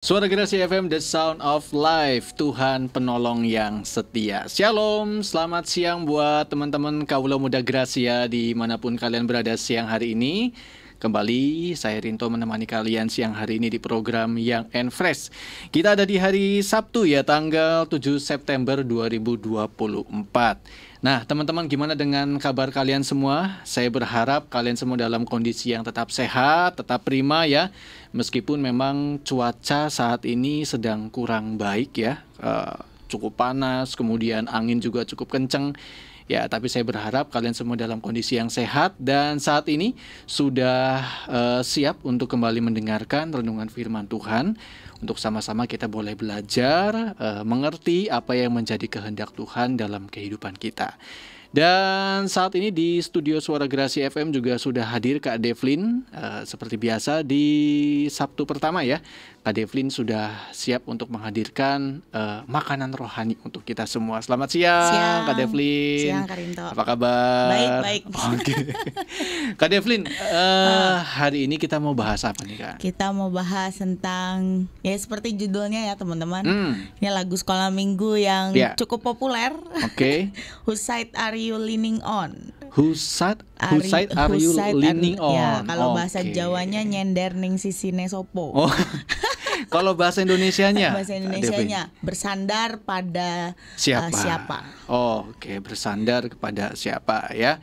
Suara Gerasi FM, The Sound of Life, Tuhan penolong yang setia. Shalom, selamat siang buat teman-teman Kaula Muda Gracia dimanapun kalian berada siang hari ini. Kembali saya Rinto menemani kalian siang hari ini di program Young and Fresh. Kita ada di hari Sabtu ya, tanggal 7 September 2024. Nah, teman-teman, gimana dengan kabar kalian semua? Saya berharap kalian semua dalam kondisi yang tetap sehat, tetap prima ya. Meskipun memang cuaca saat ini sedang kurang baik ya, cukup panas, kemudian angin juga cukup kenceng. Ya, tapi saya berharap kalian semua dalam kondisi yang sehat dan saat ini sudah siap untuk kembali mendengarkan renungan firman Tuhan. Untuk sama-sama kita boleh belajar, mengerti apa yang menjadi kehendak Tuhan dalam kehidupan kita. Dan saat ini di studio Suara Gerasi FM juga sudah hadir Kak Devlin. Seperti biasa di Sabtu pertama ya, Kak Devlin sudah siap untuk menghadirkan makanan rohani untuk kita semua. Selamat siang Kak Devlin. Siang Kak Rinto. Apa kabar? Baik. Oke. Kak Devlin, hari ini kita mau bahas apa nih Kak? Kita mau bahas tentang, ya seperti judulnya ya teman-teman, ini lagu sekolah minggu yang cukup populer. Oke. Whose side are you leaning on? Whose side are you leaning on? Ya, kalau bahasa Jawanya nyender ning sisine sopo. Oh. Kalau bahasa Indonesianya? Bahasa Indonesianya bersandar pada siapa? Oke, bersandar kepada siapa ya.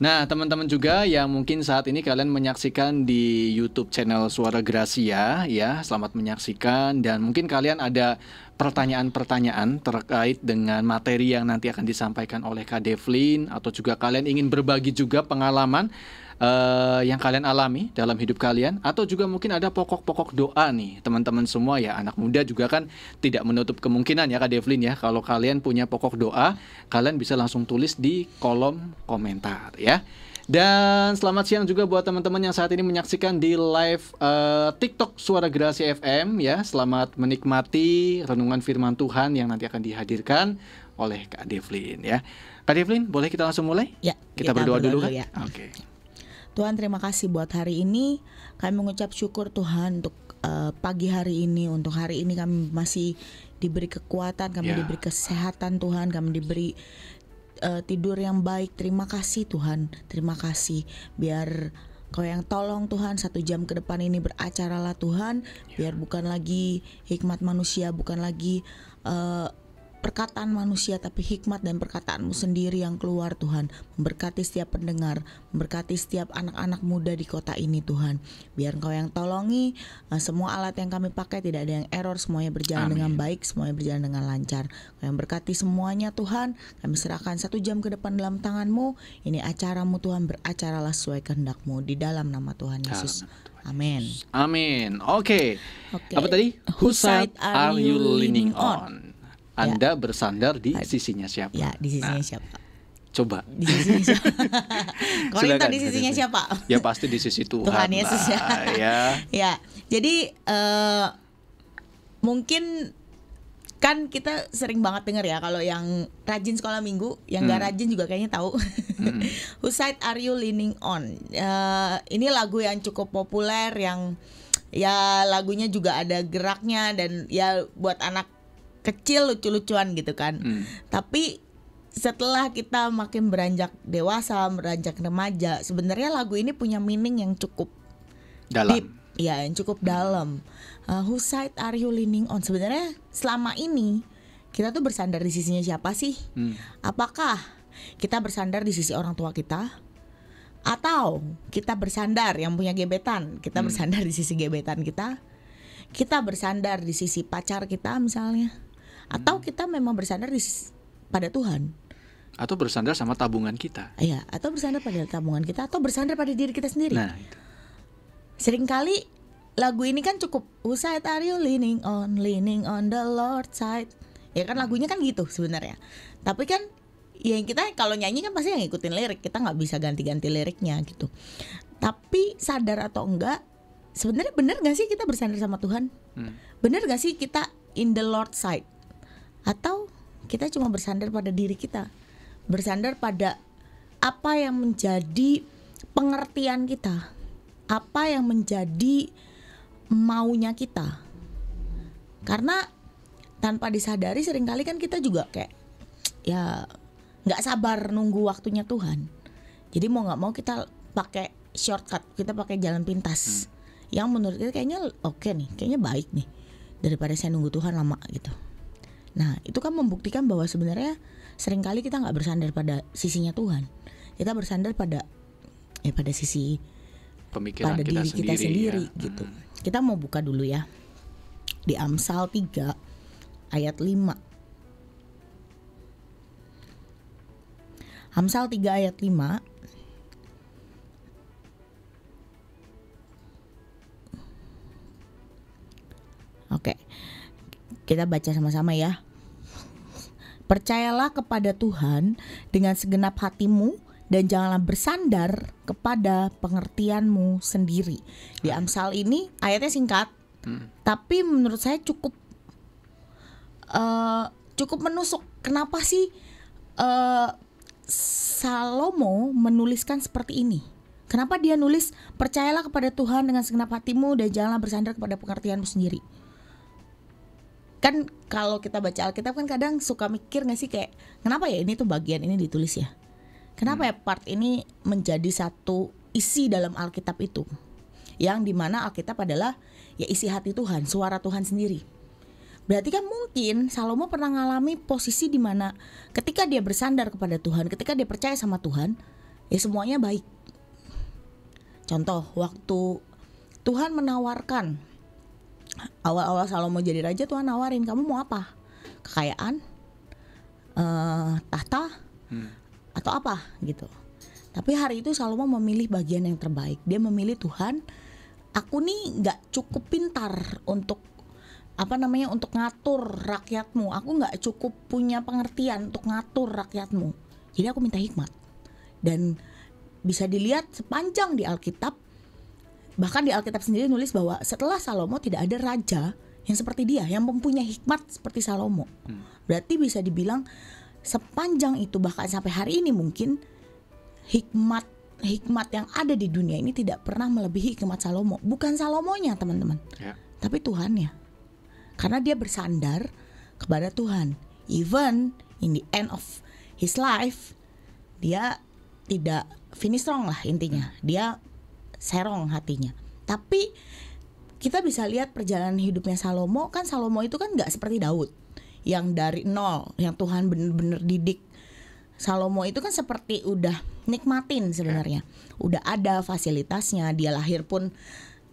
Nah, teman-teman juga yang mungkin saat ini kalian menyaksikan di YouTube channel Suara Gracia ya, selamat menyaksikan dan mungkin kalian ada pertanyaan-pertanyaan terkait dengan materi yang nanti akan disampaikan oleh Kak Devlin, atau juga kalian ingin berbagi juga pengalaman yang kalian alami dalam hidup kalian, atau juga mungkin ada pokok-pokok doa nih teman-teman semua ya. Anak muda juga kan tidak menutup kemungkinan ya Kak Devlin ya, kalau kalian punya pokok doa kalian bisa langsung tulis di kolom komentar ya. Dan selamat siang juga buat teman-teman yang saat ini menyaksikan di live TikTok Suara Gerasi FM ya. Selamat menikmati renungan firman Tuhan yang nanti akan dihadirkan oleh Kak Devlin ya. Kak Devlin, boleh kita langsung mulai? Ya, kita berdoa dulu kan? Ya. Oke. Tuhan, terima kasih buat hari ini. Kami mengucap syukur Tuhan untuk pagi hari ini. Untuk hari ini kami masih diberi kekuatan, kami diberi kesehatan Tuhan, kami diberi tidur yang baik. Terima kasih Tuhan, terima kasih. Biar Kau yang tolong Tuhan, 1 jam ke depan ini beracaralah Tuhan. Biar bukan lagi hikmat manusia, bukan lagi perkataan manusia, tapi hikmat dan perkataan-Mu sendiri yang keluar Tuhan. Memberkati setiap pendengar, memberkati setiap anak-anak muda di kota ini Tuhan. Biar Engkau yang tolongi, semua alat yang kami pakai tidak ada yang error, semuanya berjalan dengan baik, semuanya berjalan dengan lancar. Kau yang berkati semuanya Tuhan. Kami serahkan 1 jam ke depan dalam tangan-Mu. Ini acaramu Tuhan, beracaralah sesuai kehendak-Mu di dalam nama Tuhan Yesus. Amin. Amin. Oke. Apa tadi? Whose side are you leaning on? Anda bersandar di sisinya siapa? Ya, di sisinya siapa? Coba. Di sisinya siapa? Kalau Rinto di sisinya siapa? Ya pasti di sisi Tuhan. Tuhan Yesus ya. Ya, jadi mungkin kan kita sering banget dengar ya, kalau yang rajin sekolah minggu, yang gak rajin juga kayaknya tahu. Whose side are you leaning on? Ini lagu yang cukup populer, yang ya lagunya juga ada geraknya dan ya buat anak kecil lucu-lucuan gitu kan. Tapi setelah kita makin beranjak dewasa, beranjak remaja, sebenarnya lagu ini punya meaning yang cukup dalam. Deep, ya, yang cukup dalam. Whose side are you leaning on? Sebenarnya selama ini kita tuh bersandar di sisinya siapa sih? Apakah kita bersandar di sisi orang tua kita? Atau kita bersandar yang punya gebetan, kita bersandar di sisi gebetan kita? Kita bersandar di sisi pacar kita misalnya? Atau kita memang bersandar pada Tuhan? Atau bersandar sama tabungan kita? Iya, atau bersandar pada tabungan kita, atau bersandar pada diri kita sendiri. Nah, itu. Seringkali lagu ini kan cukup, whose side are you leaning on the Lord's side. Ya kan lagunya kan gitu sebenarnya. Tapi kan yang kita kalau nyanyi kan pasti yang ngikutin lirik, kita nggak bisa ganti-ganti liriknya gitu. Tapi sadar atau enggak, sebenarnya benar nggak sih kita bersandar sama Tuhan? Benar nggak sih kita in the Lord's side? Atau kita cuma bersandar pada diri kita, bersandar pada apa yang menjadi pengertian kita, apa yang menjadi maunya kita. Karena tanpa disadari seringkali kan kita juga kayak ya nggak sabar nunggu waktunya Tuhan. Jadi mau nggak mau kita pakai shortcut, kita pakai jalan pintas yang menurut kita kayaknya oke nih, kayaknya baik nih daripada saya nunggu Tuhan lama gitu. Nah itu kan membuktikan bahwa sebenarnya seringkali kita nggak bersandar pada sisinya Tuhan, kita bersandar pada sisi pemikiran pada diri kita sendiri ya. gitu. Kita mau buka dulu ya di Amsal 3 ayat 5. Amsal 3 ayat 5. Oke. Kita baca sama-sama ya. Percayalah kepada Tuhan dengan segenap hatimu dan janganlah bersandar kepada pengertianmu sendiri. Di Amsal ini ayatnya singkat, tapi menurut saya cukup menusuk. Kenapa sih Salomo menuliskan seperti ini? Kenapa dia nulis percayalah kepada Tuhan dengan segenap hatimu dan janganlah bersandar kepada pengertianmu sendiri? Kan kalau kita baca Alkitab kan kadang suka mikir gak sih kayak kenapa ya ini tuh bagian ini ditulis ya? Kenapa ya part ini menjadi satu isi dalam Alkitab itu? Yang dimana Alkitab adalah ya isi hati Tuhan, suara Tuhan sendiri. Berarti kan mungkin Salomo pernah ngalami posisi di mana ketika dia bersandar kepada Tuhan, ketika dia percaya sama Tuhan, ya semuanya baik. Contoh, waktu Tuhan menawarkan, awal-awal Salomo jadi raja, Tuhan nawarin, kamu mau apa? Kekayaan, tahta, atau apa gitu. Tapi hari itu Salomo memilih bagian yang terbaik. Dia memilih Tuhan, aku nih gak cukup pintar untuk untuk ngatur rakyatmu. Aku gak cukup punya pengertian untuk ngatur rakyatmu. Jadi aku minta hikmat. Dan bisa dilihat sepanjang di Alkitab, bahkan di Alkitab sendiri nulis bahwa setelah Salomo tidak ada raja yang seperti dia, yang mempunyai hikmat seperti Salomo. Berarti bisa dibilang sepanjang itu, bahkan sampai hari ini mungkin hikmat yang ada di dunia ini tidak pernah melebihi hikmat Salomo. Bukan Salomonya teman-teman, tapi Tuhannya. Karena dia bersandar kepada Tuhan. Even in the end of his life, dia tidak finish strong lah intinya. Dia serong hatinya. Tapi kita bisa lihat perjalanan hidupnya Salomo. Kan Salomo itu kan gak seperti Daud yang dari nol, yang Tuhan bener-bener didik. Salomo itu kan seperti udah nikmatin sebenarnya. Udah ada fasilitasnya. Dia lahir pun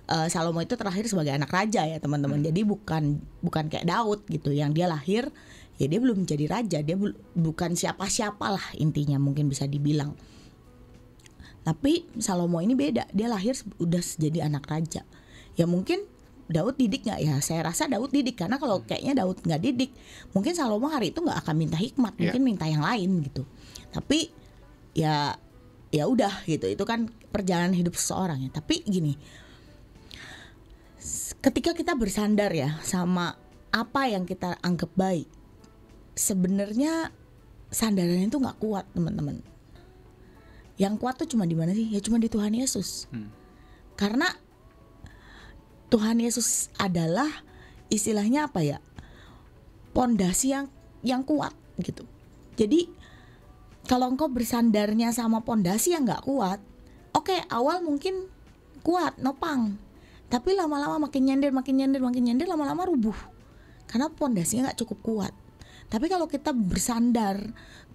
Salomo itu terlahir sebagai anak raja ya teman-teman. Jadi bukan kayak Daud gitu yang dia lahir ya dia belum menjadi raja, dia bukan siapa-siapa lah intinya mungkin bisa dibilang. Tapi Salomo ini beda, dia lahir udah jadi anak raja. Ya mungkin Daud didik nggak ya? Saya rasa Daud didik, karena kalau kayaknya Daud nggak didik, mungkin Salomo hari itu nggak akan minta hikmat, mungkin minta yang lain gitu. Tapi ya udah gitu, itu kan perjalanan hidup seseorang ya. Tapi gini, ketika kita bersandar ya sama apa yang kita anggap baik, sebenarnya sandarannya itu nggak kuat teman-teman. Yang kuat tuh cuma di mana sih? Ya cuma di Tuhan Yesus. Karena Tuhan Yesus adalah istilahnya apa ya? Pondasi yang kuat gitu. Jadi kalau engkau bersandarnya sama pondasi yang nggak kuat, oke, awal mungkin kuat, nopang. Tapi lama-lama makin nyender, lama-lama rubuh. Karena pondasinya gak cukup kuat. Tapi kalau kita bersandar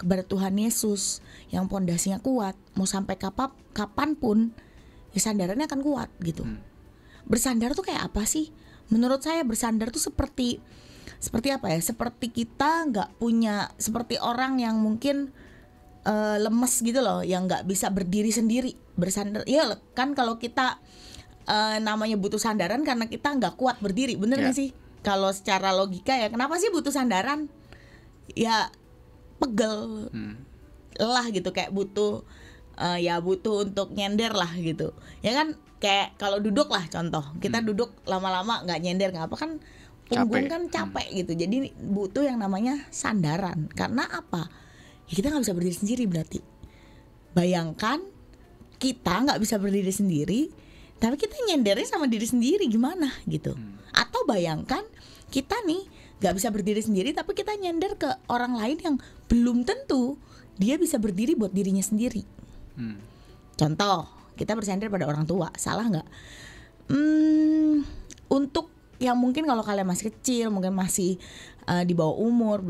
kepada Tuhan Yesus yang pondasinya kuat, mau sampai kapanpun, ya sandarannya akan kuat gitu. Bersandar tuh kayak apa sih? Menurut saya bersandar tuh seperti apa ya? Seperti kita gak punya, seperti orang yang mungkin lemes gitu loh, yang gak bisa berdiri sendiri. Bersandar, ya kan kalau kita namanya butuh sandaran karena kita nggak kuat berdiri, bener nggak sih? Kalau secara logika ya, kenapa sih butuh sandaran? Ya pegel, lelah gitu, kayak butuh butuh untuk nyender lah gitu. Ya kan kayak kalau duduk lah contoh, kita duduk lama-lama nggak nyender nggak apa, kan punggung kan capek gitu. Jadi butuh yang namanya sandaran. Karena apa? Ya kita nggak bisa berdiri sendiri berarti. Bayangkan kita nggak bisa berdiri sendiri, tapi kita nyendernya sama diri sendiri gimana gitu. Atau bayangkan kita nih nggak bisa berdiri sendiri, tapi kita nyender ke orang lain yang belum tentu dia bisa berdiri buat dirinya sendiri. Contoh, kita bersandar pada orang tua, salah nggak? Untuk yang mungkin kalau kalian masih kecil, mungkin masih di bawah umur,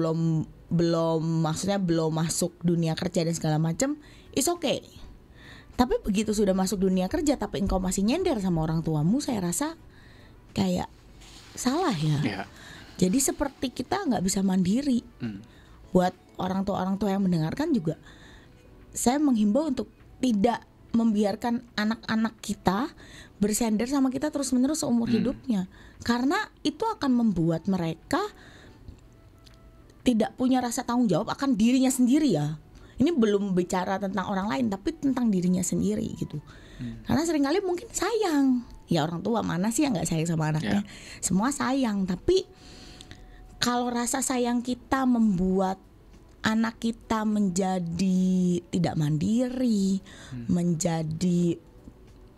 belum masuk dunia kerja dan segala macam, it's okay. Tapi begitu sudah masuk dunia kerja tapi engkau masih nyender sama orang tuamu, saya rasa kayak salah ya. Jadi seperti kita nggak bisa mandiri. Buat orang tua yang mendengarkan juga, saya menghimbau untuk tidak membiarkan anak-anak kita bersender sama kita terus-menerus seumur hidupnya, karena itu akan membuat mereka tidak punya rasa tanggung jawab akan dirinya sendiri ya. Ini belum bicara tentang orang lain, tapi tentang dirinya sendiri gitu. Karena seringkali mungkin sayang, ya orang tua mana sih yang nggak sayang sama anaknya? Semua sayang, tapi kalau rasa sayang kita membuat anak kita menjadi tidak mandiri, menjadi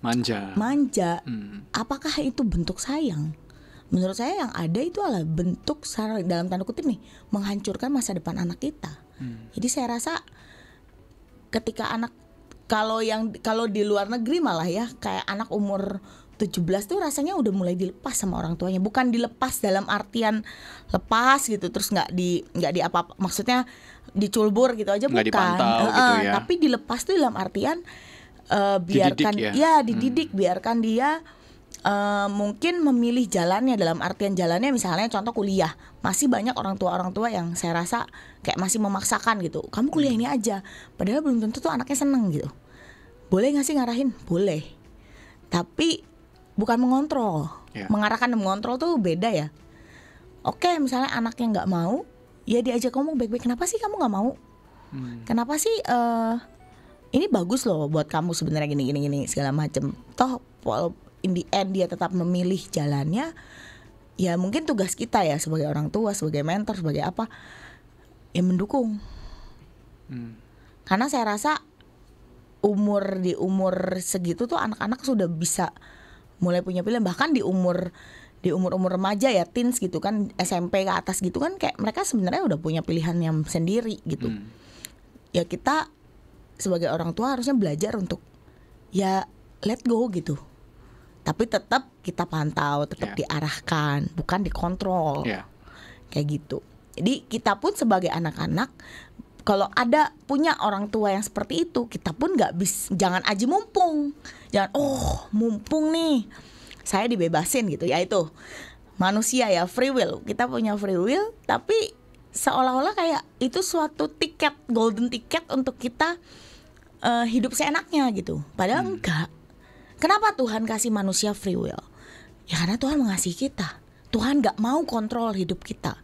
manja, apakah itu bentuk sayang? Menurut saya yang ada itu adalah bentuk, dalam tanda kutip nih, menghancurkan masa depan anak kita. Jadi saya rasa ketika anak, kalau di luar negeri malah ya, kayak anak umur 17 tuh rasanya udah mulai dilepas sama orang tuanya. Bukan dilepas dalam artian lepas gitu terus nggak di apa, maksudnya diculbur gitu aja, bukan. Dipantau gitu ya. Tapi dilepas tuh dalam artian biarkan dididik, biarkan dia mungkin memilih jalannya, dalam artian jalannya misalnya contoh kuliah. Masih banyak orang tua yang saya rasa kayak masih memaksakan gitu, kamu kuliah ini aja, padahal belum tentu tuh anaknya seneng gitu. Boleh nggak sih ngarahin? Boleh, tapi bukan mengontrol. Mengarahkan dan mengontrol tuh beda ya. Oke, misalnya anaknya nggak mau, ya diajak ngomong baik-baik. Kenapa sih kamu nggak mau? Kenapa sih ini bagus loh buat kamu sebenarnya gini segala macam. Toh in the end dia tetap memilih jalannya. Ya mungkin tugas kita ya sebagai orang tua, sebagai mentor, sebagai apa, ya mendukung. Karena saya rasa di umur segitu tuh anak-anak sudah bisa mulai punya pilihan. Bahkan di umur remaja ya, teens gitu kan, SMP ke atas gitu kan, kayak mereka sebenarnya udah punya pilihan yang sendiri gitu. Ya kita sebagai orang tua harusnya belajar untuk ya let go gitu. Tapi tetap kita pantau, tetap diarahkan, bukan dikontrol. Kayak gitu. Jadi kita pun sebagai anak-anak, kalau ada punya orang tua yang seperti itu, kita pun jangan aji mumpung. Jangan mumpung nih saya dibebasin gitu. Ya itu manusia ya, free will. Kita punya free will, tapi seolah-olah kayak itu suatu tiket, golden ticket untuk kita hidup seenaknya gitu. Padahal enggak. Kenapa Tuhan kasih manusia free will? Ya karena Tuhan mengasihi kita. Tuhan gak mau kontrol hidup kita.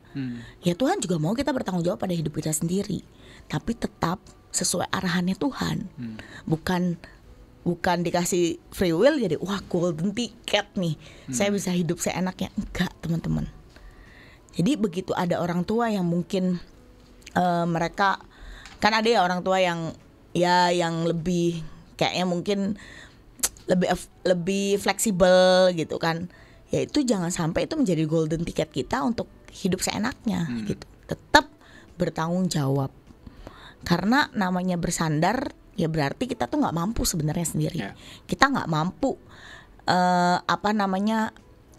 Ya Tuhan juga mau kita bertanggung jawab pada hidup kita sendiri, tapi tetap sesuai arahannya Tuhan. Bukan dikasih free will jadi wah golden ticket nih, saya bisa hidup seenaknya. Enggak teman-teman. Jadi begitu ada orang tua yang mungkin mereka, kan ada ya orang tua yang lebih kayaknya mungkin lebih fleksibel gitu kan. Ya itu jangan sampai itu menjadi golden ticket kita untuk hidup seenaknya gitu. Tetap bertanggung jawab. Karena namanya bersandar ya berarti kita tuh nggak mampu sebenarnya sendiri. Kita nggak mampu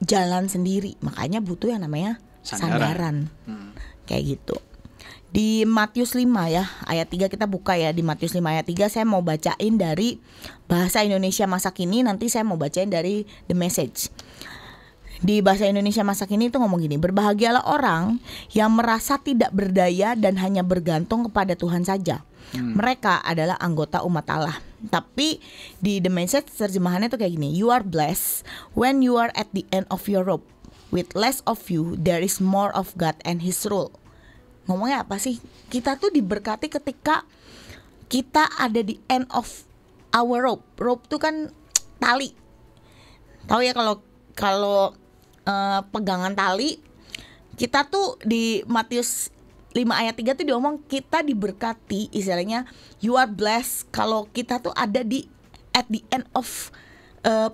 jalan sendiri. Makanya butuh yang namanya sandaran. Kayak gitu. Di Matius 5 ya, ayat 3 kita buka ya. Di Matius 5 ayat 3 saya mau bacain dari bahasa Indonesia masa kini, nanti saya mau bacain dari The Message. Di bahasa Indonesia masa kini itu ngomong gini, berbahagialah orang yang merasa tidak berdaya dan hanya bergantung kepada Tuhan saja. Mereka adalah anggota umat Allah. Tapi di The Message terjemahannya tuh kayak gini, you are blessed when you are at the end of your rope. With less of you, there is more of God and His rule. Ngomongnya apa sih? Kita tuh diberkati ketika kita ada di end of our rope. Rope tuh kan tali. Tahu ya kalau pegangan tali. Kita tuh di Matius 5 ayat 3 tuh diomong kita diberkati, istilahnya you are blessed kalau kita tuh ada di at the end of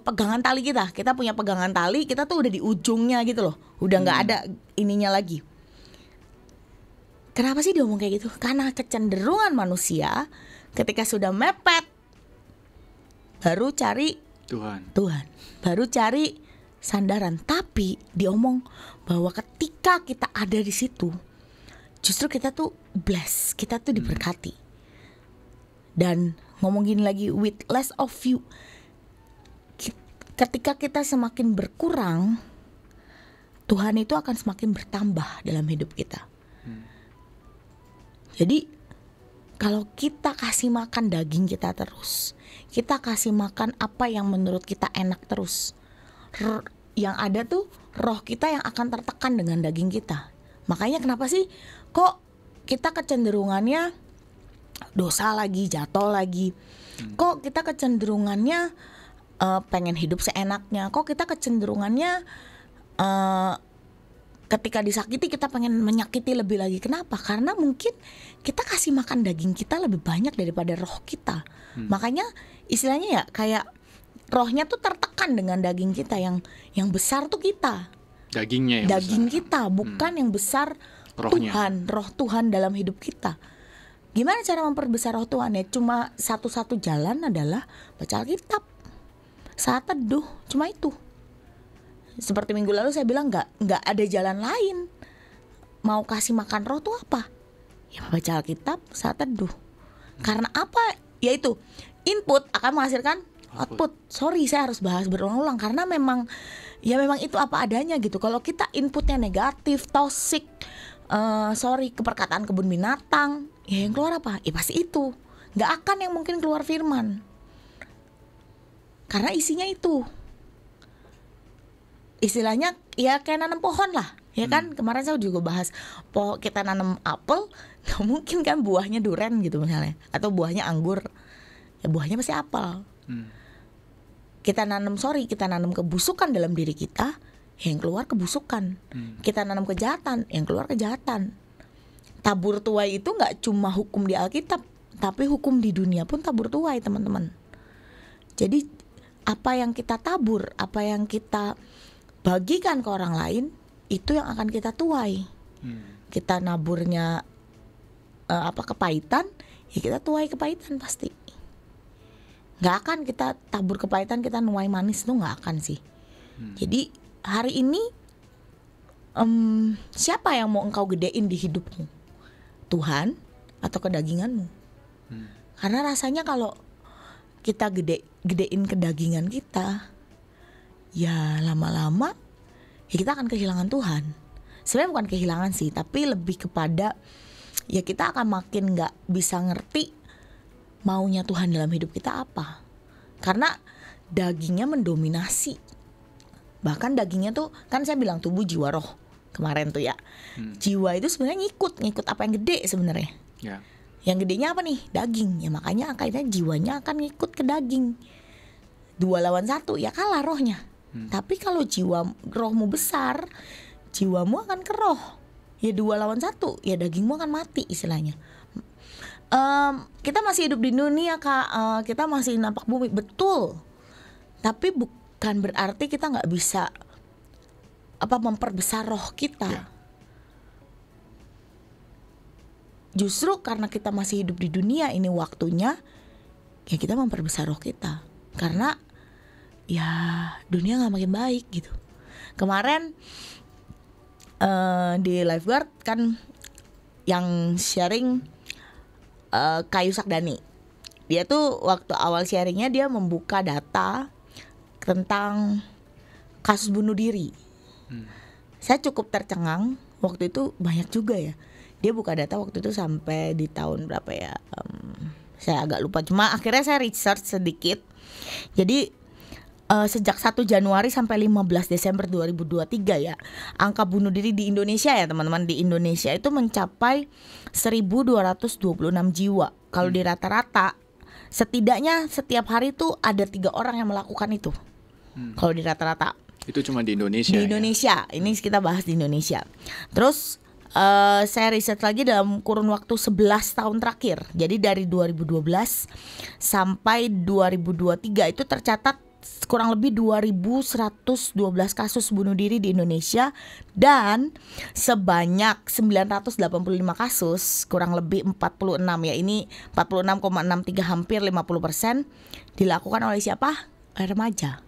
pegangan tali kita. Kita punya pegangan tali, kita tuh udah di ujungnya gitu loh. Udah nggak ada ininya lagi. Kenapa sih dia ngomong kayak gitu? Karena kecenderungan manusia ketika sudah mepet baru cari Tuhan. baru cari sandaran. Tapi dia omong bahwa ketika kita ada di situ, justru kita tuh blessed, kita tuh diberkati. Dan ngomong gini lagi, with less of you, ketika kita semakin berkurang, Tuhan itu akan semakin bertambah dalam hidup kita. Jadi kalau kita kasih makan daging kita terus, kita kasih makan apa yang menurut kita enak terus, yang ada tuh roh kita yang akan tertekan dengan daging kita. Makanya kenapa sih kok kita kecenderungannya dosa lagi, jatuh lagi? Kok kita kecenderungannya pengen hidup seenaknya? Kok kita kecenderungannya ketika disakiti kita pengen menyakiti lebih lagi? Kenapa? Karena mungkin kita kasih makan daging kita lebih banyak daripada roh kita. Makanya istilahnya ya kayak rohnya tuh tertekan dengan daging kita, yang besar tuh kita. Dagingnya yang daging besar. Kita, bukan yang besar Rohnya. Tuhan, roh Tuhan dalam hidup kita. Gimana cara memperbesar roh Tuhan? Ya cuma satu-satu jalan adalah baca Alkitab, saat teduh, cuma itu. Seperti minggu lalu saya bilang nggak ada jalan lain. Mau kasih makan roh tuh apa? Ya baca Alkitab, saat teduh. Karena apa? Yaitu input akan menghasilkan output. Sorry, saya harus bahas berulang-ulang karena memang itu apa adanya gitu. Kalau kita inputnya negatif, toxic, keperkataan kebun binatang, ya yang keluar apa? Ya pasti itu. Nggak akan yang mungkin keluar firman. Karena isinya itu. Istilahnya ya kayak nanam pohon lah, ya kan? Kemarin saya juga bahas kita nanam apel, nggak mungkin kan buahnya duren gitu misalnya, atau buahnya anggur, ya buahnya pasti apel. Kita nanam kebusukan dalam diri kita, yang keluar kebusukan. Kita nanam kejahatan, yang keluar kejahatan. Tabur tuai itu nggak cuma hukum di Alkitab, tapi hukum di dunia pun tabur tuai, teman-teman. Jadi apa yang kita tabur, apa yang kita bagikan ke orang lain, itu yang akan kita tuai. Kita naburnya kepahitan, ya kita tuai kepahitan pasti. Nggak akan kita tabur kepahitan kita nuai manis, tuh nggak akan sih. Jadi hari ini siapa yang mau engkau gedein di hidupmu? Tuhan atau kedaginganmu? Karena rasanya kalau kita gedein kedagingan kita, ya lama-lama ya kita akan kehilangan Tuhan. Sebenarnya bukan kehilangan sih, tapi lebih kepada ya kita akan makin gak bisa ngerti maunya Tuhan dalam hidup kita apa. Karena dagingnya mendominasi. Bahkan dagingnya tuh kan saya bilang tubuh jiwa roh kemarin tuh ya. Jiwa itu sebenarnya ngikut apa yang gede sebenarnya. Ya. Yang gedenya apa nih? Daging. Ya makanya akhirnya jiwanya akan ngikut ke daging. 2 lawan 1 ya kalah rohnya. Tapi kalau rohmu besar, jiwamu akan ke roh. Ya 2 lawan 1, ya dagingmu akan mati istilahnya. Kita masih hidup di dunia Kak, kita masih nampak bumi, betul. Tapi bukan berarti kita nggak bisa memperbesar roh kita. Ya. Justru karena kita masih hidup di dunia ini waktunya ya kita memperbesar roh kita. Karena ya dunia nggak makin baik gitu. Kemarin di Lifeguard kan yang sharing Kayu Sakdani. Dia tuh waktu awal sharingnya dia membuka data tentang kasus bunuh diri. Saya cukup tercengang waktu itu, banyak juga ya. Dia buka data waktu itu sampai di tahun berapa ya? Saya agak lupa. Cuma akhirnya saya research sedikit. Jadi sejak 1 Januari sampai 15 Desember 2023 ya, angka bunuh diri di Indonesia ya teman-teman, di Indonesia itu mencapai 1.226 jiwa. Kalau di rata-rata setidaknya setiap hari tuh ada 3 orang yang melakukan itu. Kalau di rata-rata. Itu cuma di Indonesia. Di Indonesia, ini kita bahas di Indonesia. Terus saya riset lagi dalam kurun waktu 11 tahun terakhir. Jadi dari 2012 sampai 2023 itu tercatat kurang lebih 2.112 kasus bunuh diri di Indonesia, dan sebanyak 985 kasus, kurang lebih 46 ya, ini 46,63, hampir 50%, dilakukan oleh siapa? Remaja.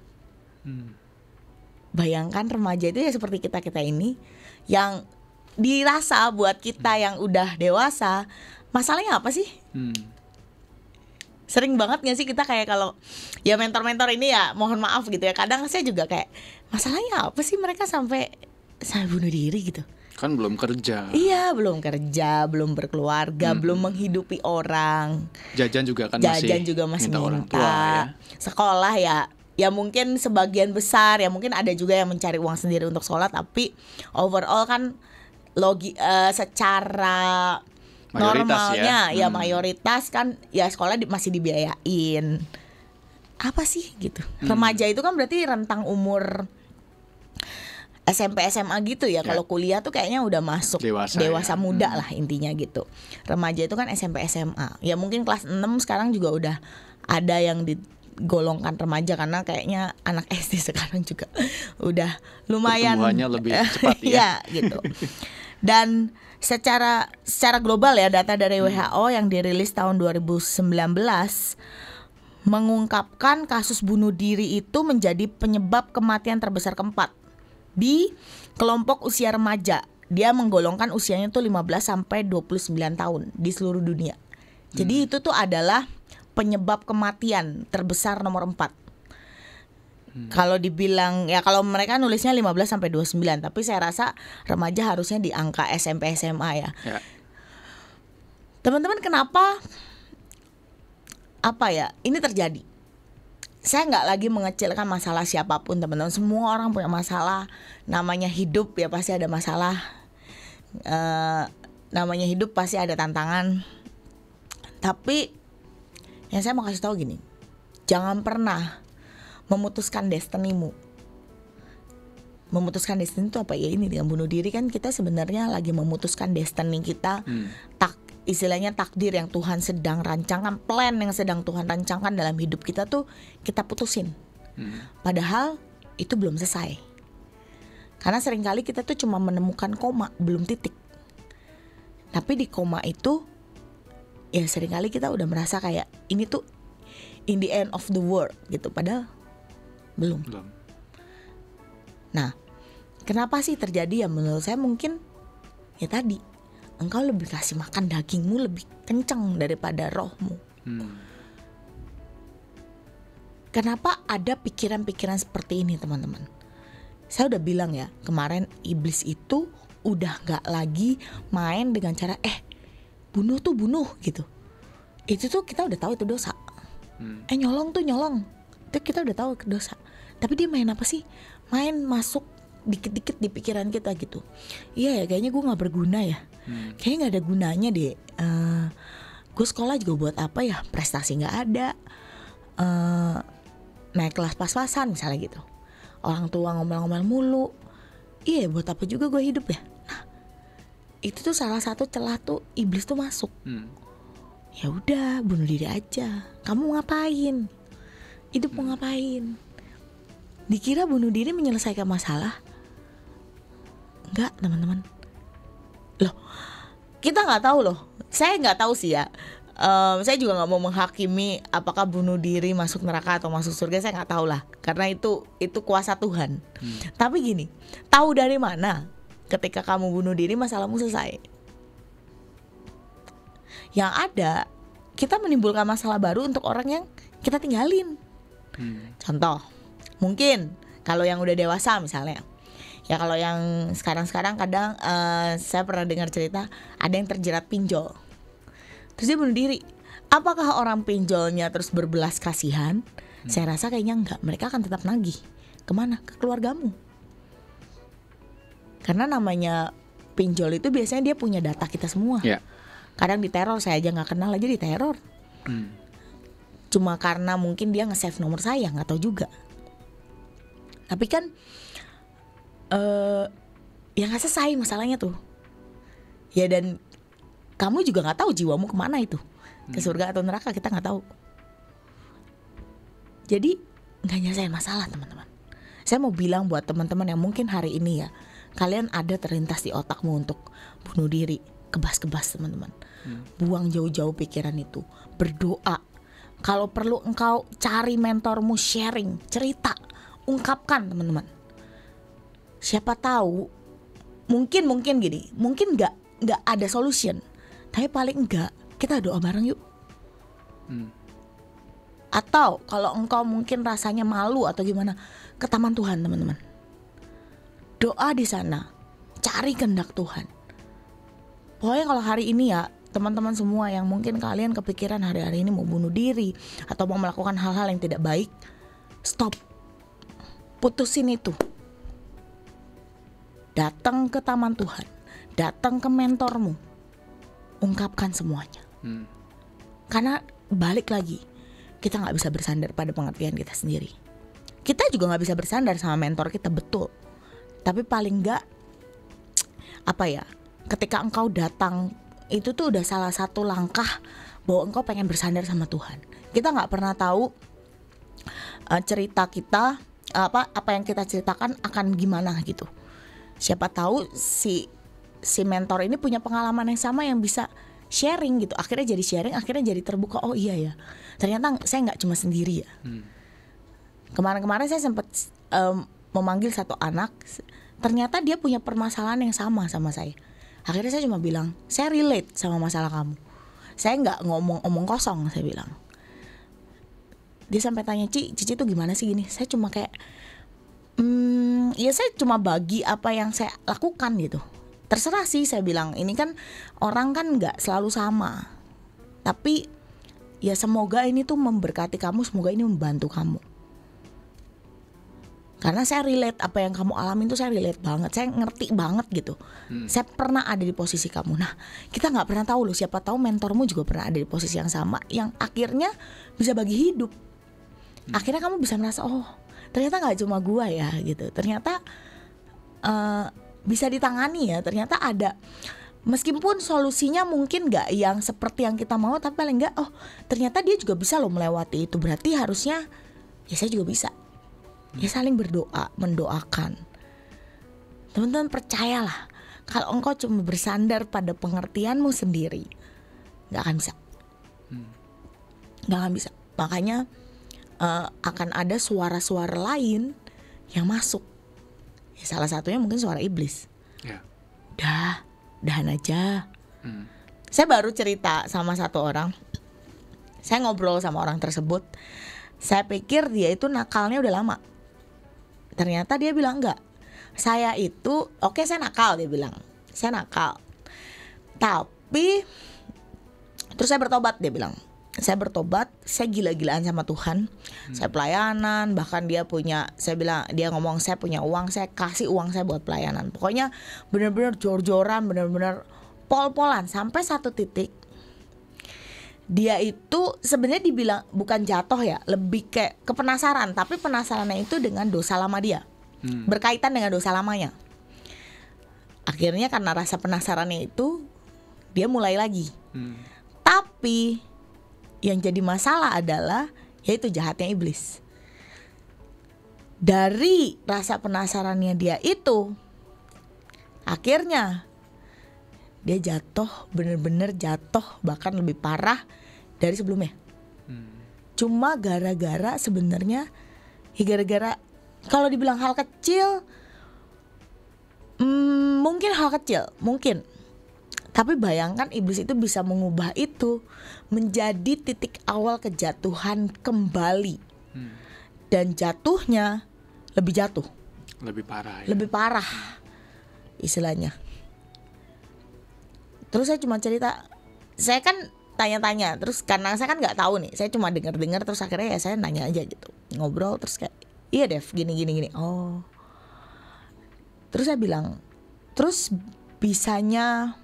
Bayangkan remaja itu ya seperti kita ini, yang dirasa buat kita yang udah dewasa, masalahnya apa sih? Sering banget gak sih kita kayak kalau ya mentor-mentor ini ya, mohon maaf gitu ya, kadang saya juga kayak, masalahnya apa sih mereka sampai bunuh diri gitu? Kan belum kerja. Iya, belum kerja, belum berkeluarga, belum menghidupi orang. Jajan juga kan Jajan juga masih minta orang tua ya. Sekolah ya mungkin sebagian besar ya, mungkin ada juga yang mencari uang sendiri untuk sekolah, tapi overall kan secara Mayoritas normalnya ya mayoritas kan ya sekolah masih dibiayain. Apa sih gitu? Remaja itu kan berarti rentang umur SMP SMA gitu ya. Kalau kuliah tuh kayaknya udah masuk dewasa muda lah intinya gitu. Remaja itu kan SMP SMA. Ya mungkin kelas 6 sekarang juga udah ada yang digolongkan remaja, karena kayaknya anak SD sekarang juga udah lumayan pertumbuhannya lebih cepat ya. ya gitu. Dan secara global ya, data dari WHO yang dirilis tahun 2019 mengungkapkan kasus bunuh diri itu menjadi penyebab kematian terbesar keempat di kelompok usia remaja. Dia menggolongkan usianya tuh 15 sampai 29 tahun di seluruh dunia. Jadi itu tuh adalah penyebab kematian terbesar nomor 4. Kalau dibilang ya, kalau mereka nulisnya 15 sampai 29, tapi saya rasa remaja harusnya di angka SMP SMA ya. Teman-teman, kenapa ini terjadi? Saya nggak lagi mengecilkan masalah siapapun, teman-teman. Semua orang punya masalah. Namanya hidup ya, pasti ada masalah. Namanya hidup pasti ada tantangan. Tapi yang saya mau kasih tahu gini, jangan pernah memutuskan destinimu. Memutuskan destiny itu apa ya? Ini dengan bunuh diri kan kita sebenarnya lagi memutuskan destiny kita. Istilahnya takdir yang Tuhan sedang rancangkan, plan yang sedang Tuhan rancangkan dalam hidup kita tuh kita putusin. Padahal itu belum selesai. Karena seringkali kita tuh cuma menemukan koma, belum titik. Tapi di koma itu ya seringkali kita udah merasa kayak ini tuh in the end of the world gitu, padahal belum. Nah, kenapa sih terjadi ya? Menurut saya mungkin ya tadi, engkau lebih kasih makan dagingmu lebih kencang daripada rohmu. Kenapa ada pikiran-pikiran seperti ini, teman-teman? Saya udah bilang ya, kemarin iblis itu udah gak lagi main dengan cara bunuh tuh bunuh gitu. Itu tuh kita udah tahu itu dosa. Nyolong tuh nyolong, itu kita udah tahu dosa. Tapi dia main apa sih? Main masuk dikit-dikit di pikiran kita gitu. Iya ya, kayaknya gue gak berguna ya. Kayaknya gak ada gunanya deh. Gue sekolah juga buat apa ya? Prestasi gak ada. Naik kelas pas-pasan misalnya gitu. Orang tua ngomel-ngomel mulu. Iya, buat apa juga gue hidup ya? Nah, itu tuh salah satu celah tuh iblis tuh masuk. Ya udah, bunuh diri aja. Kamu ngapain? Hidup mau ngapain? Dikira bunuh diri menyelesaikan masalah? Enggak, teman-teman. Loh, kita nggak tahu loh. Saya nggak tahu sih ya. Saya juga nggak mau menghakimi apakah bunuh diri masuk neraka atau masuk surga. Saya nggak tahu lah, karena itu kuasa Tuhan. Tapi gini, tahu dari mana ketika kamu bunuh diri masalahmu selesai? Yang ada, kita menimbulkan masalah baru untuk orang yang kita tinggalin. Contoh, mungkin kalau yang udah dewasa misalnya, ya kalau yang sekarang kadang saya pernah dengar cerita ada yang terjerat pinjol, terus dia bunuh diri. Apakah orang pinjolnya terus berbelas kasihan? Saya rasa kayaknya enggak. Mereka akan tetap nagih. Kemana? Ke keluargamu. Karena namanya pinjol itu biasanya dia punya data kita semua. Kadang diteror, saya aja nggak kenal aja diteror. Cuma karena mungkin dia nge-save nomor saya, nggak tahu juga. Tapi kan ya nggak selesai masalahnya tuh. Ya dan kamu juga nggak tahu jiwamu kemana itu, ke surga atau neraka, kita nggak tahu. Jadi nggak nyelesain masalah, teman-teman. Saya mau bilang buat teman-teman yang mungkin hari ini ya, kalian ada terlintas di otakmu untuk bunuh diri, kebas-kebas teman-teman. Buang jauh-jauh pikiran itu. Berdoa. Kalau perlu engkau cari mentormu, sharing, cerita, ungkapkan teman-teman. Siapa tahu mungkin gini, mungkin nggak ada solution, tapi paling enggak kita doa bareng yuk. Atau kalau engkau mungkin rasanya malu atau gimana, ke taman Tuhan teman-teman. Doa di sana, cari kehendak Tuhan. Pokoknya kalau hari ini ya, teman-teman semua yang mungkin kalian kepikiran hari-hari ini mau bunuh diri atau mau melakukan hal-hal yang tidak baik, stop. Putusin itu. Datang ke taman Tuhan, datang ke mentormu, ungkapkan semuanya. Karena balik lagi, kita gak bisa bersandar pada pengertian kita sendiri. Kita juga gak bisa bersandar sama mentor kita, betul. Tapi paling gak, ketika engkau datang, itu tuh udah salah satu langkah bahwa engkau pengen bersandar sama Tuhan. Kita gak pernah tahu cerita kita, apa yang kita ceritakan akan gimana gitu. Siapa tahu si mentor ini punya pengalaman yang sama yang bisa sharing gitu. Akhirnya jadi sharing, akhirnya jadi terbuka. Oh iya ya, ternyata saya gak cuma sendiri ya. Kemarin-kemarin saya sempat memanggil satu anak. Ternyata dia punya permasalahan yang sama saya. Akhirnya saya cuma bilang, saya relate sama masalah kamu. Saya gak ngomong kosong, saya bilang. Dia sampai tanya, Cici tuh gimana sih gini. Saya cuma kayak ya saya cuma bagi apa yang saya lakukan gitu. Terserah sih, saya bilang. Ini kan orang kan gak selalu sama. Tapi ya semoga ini tuh memberkati kamu, semoga ini membantu kamu. Karena saya relate, apa yang kamu alamin tuh saya relate banget. Saya ngerti banget gitu. Saya pernah ada di posisi kamu. Nah, kita gak pernah tahu loh, siapa tahu mentormu juga pernah ada di posisi yang sama, yang akhirnya bisa bagi hidup. Akhirnya kamu bisa merasa, oh ternyata gak cuma gua ya gitu. Ternyata bisa ditangani ya. Ternyata ada, meskipun solusinya mungkin gak yang seperti yang kita mau, tapi paling gak, oh ternyata dia juga bisa loh melewati itu. Berarti harusnya ya saya juga bisa. Ya saling berdoa, mendoakan. Teman-teman percayalah, kalau engkau cuma bersandar pada pengertianmu sendiri, gak akan bisa. Gak akan bisa. Makanya akan ada suara-suara lain yang masuk. Ya, salah satunya mungkin suara iblis. Udahan aja. Saya baru cerita sama satu orang. Saya ngobrol sama orang tersebut. Saya pikir dia itu nakalnya udah lama. Ternyata dia bilang enggak. Saya itu, oke, saya nakal, dia bilang. Saya nakal. Tapi terus saya bertobat, dia bilang. Saya bertobat, saya gila-gilaan sama Tuhan. Saya pelayanan, bahkan dia punya, saya bilang, dia ngomong saya punya uang, saya kasih uang saya buat pelayanan. Pokoknya benar-benar jor-joran, benar-benar pol-polan sampai satu titik. Dia itu sebenarnya dibilang bukan jatuh ya, lebih kayak kepenasaran, tapi penasarannya itu dengan dosa lama dia. Berkaitan dengan dosa lamanya. Akhirnya karena rasa penasarannya itu, dia mulai lagi. Tapi yang jadi masalah adalah yaitu jahatnya iblis. Dari rasa penasarannya dia itu, akhirnya dia jatuh, bener-bener jatuh, bahkan lebih parah dari sebelumnya. Cuma gara-gara sebenarnya, ya gara-gara, kalau dibilang hal kecil, mungkin hal kecil, mungkin. Tapi bayangkan iblis itu bisa mengubah itu menjadi titik awal kejatuhan kembali. Dan jatuhnya lebih jatuh. Lebih parah ya? Lebih parah istilahnya. Terus saya cuma cerita, saya kan tanya-tanya, terus karena saya kan nggak tahu nih, saya cuma dengar-dengar, terus akhirnya ya saya nanya aja gitu, ngobrol, terus kayak, iya Dev, gini. Oh, terus saya bilang, terus bisanya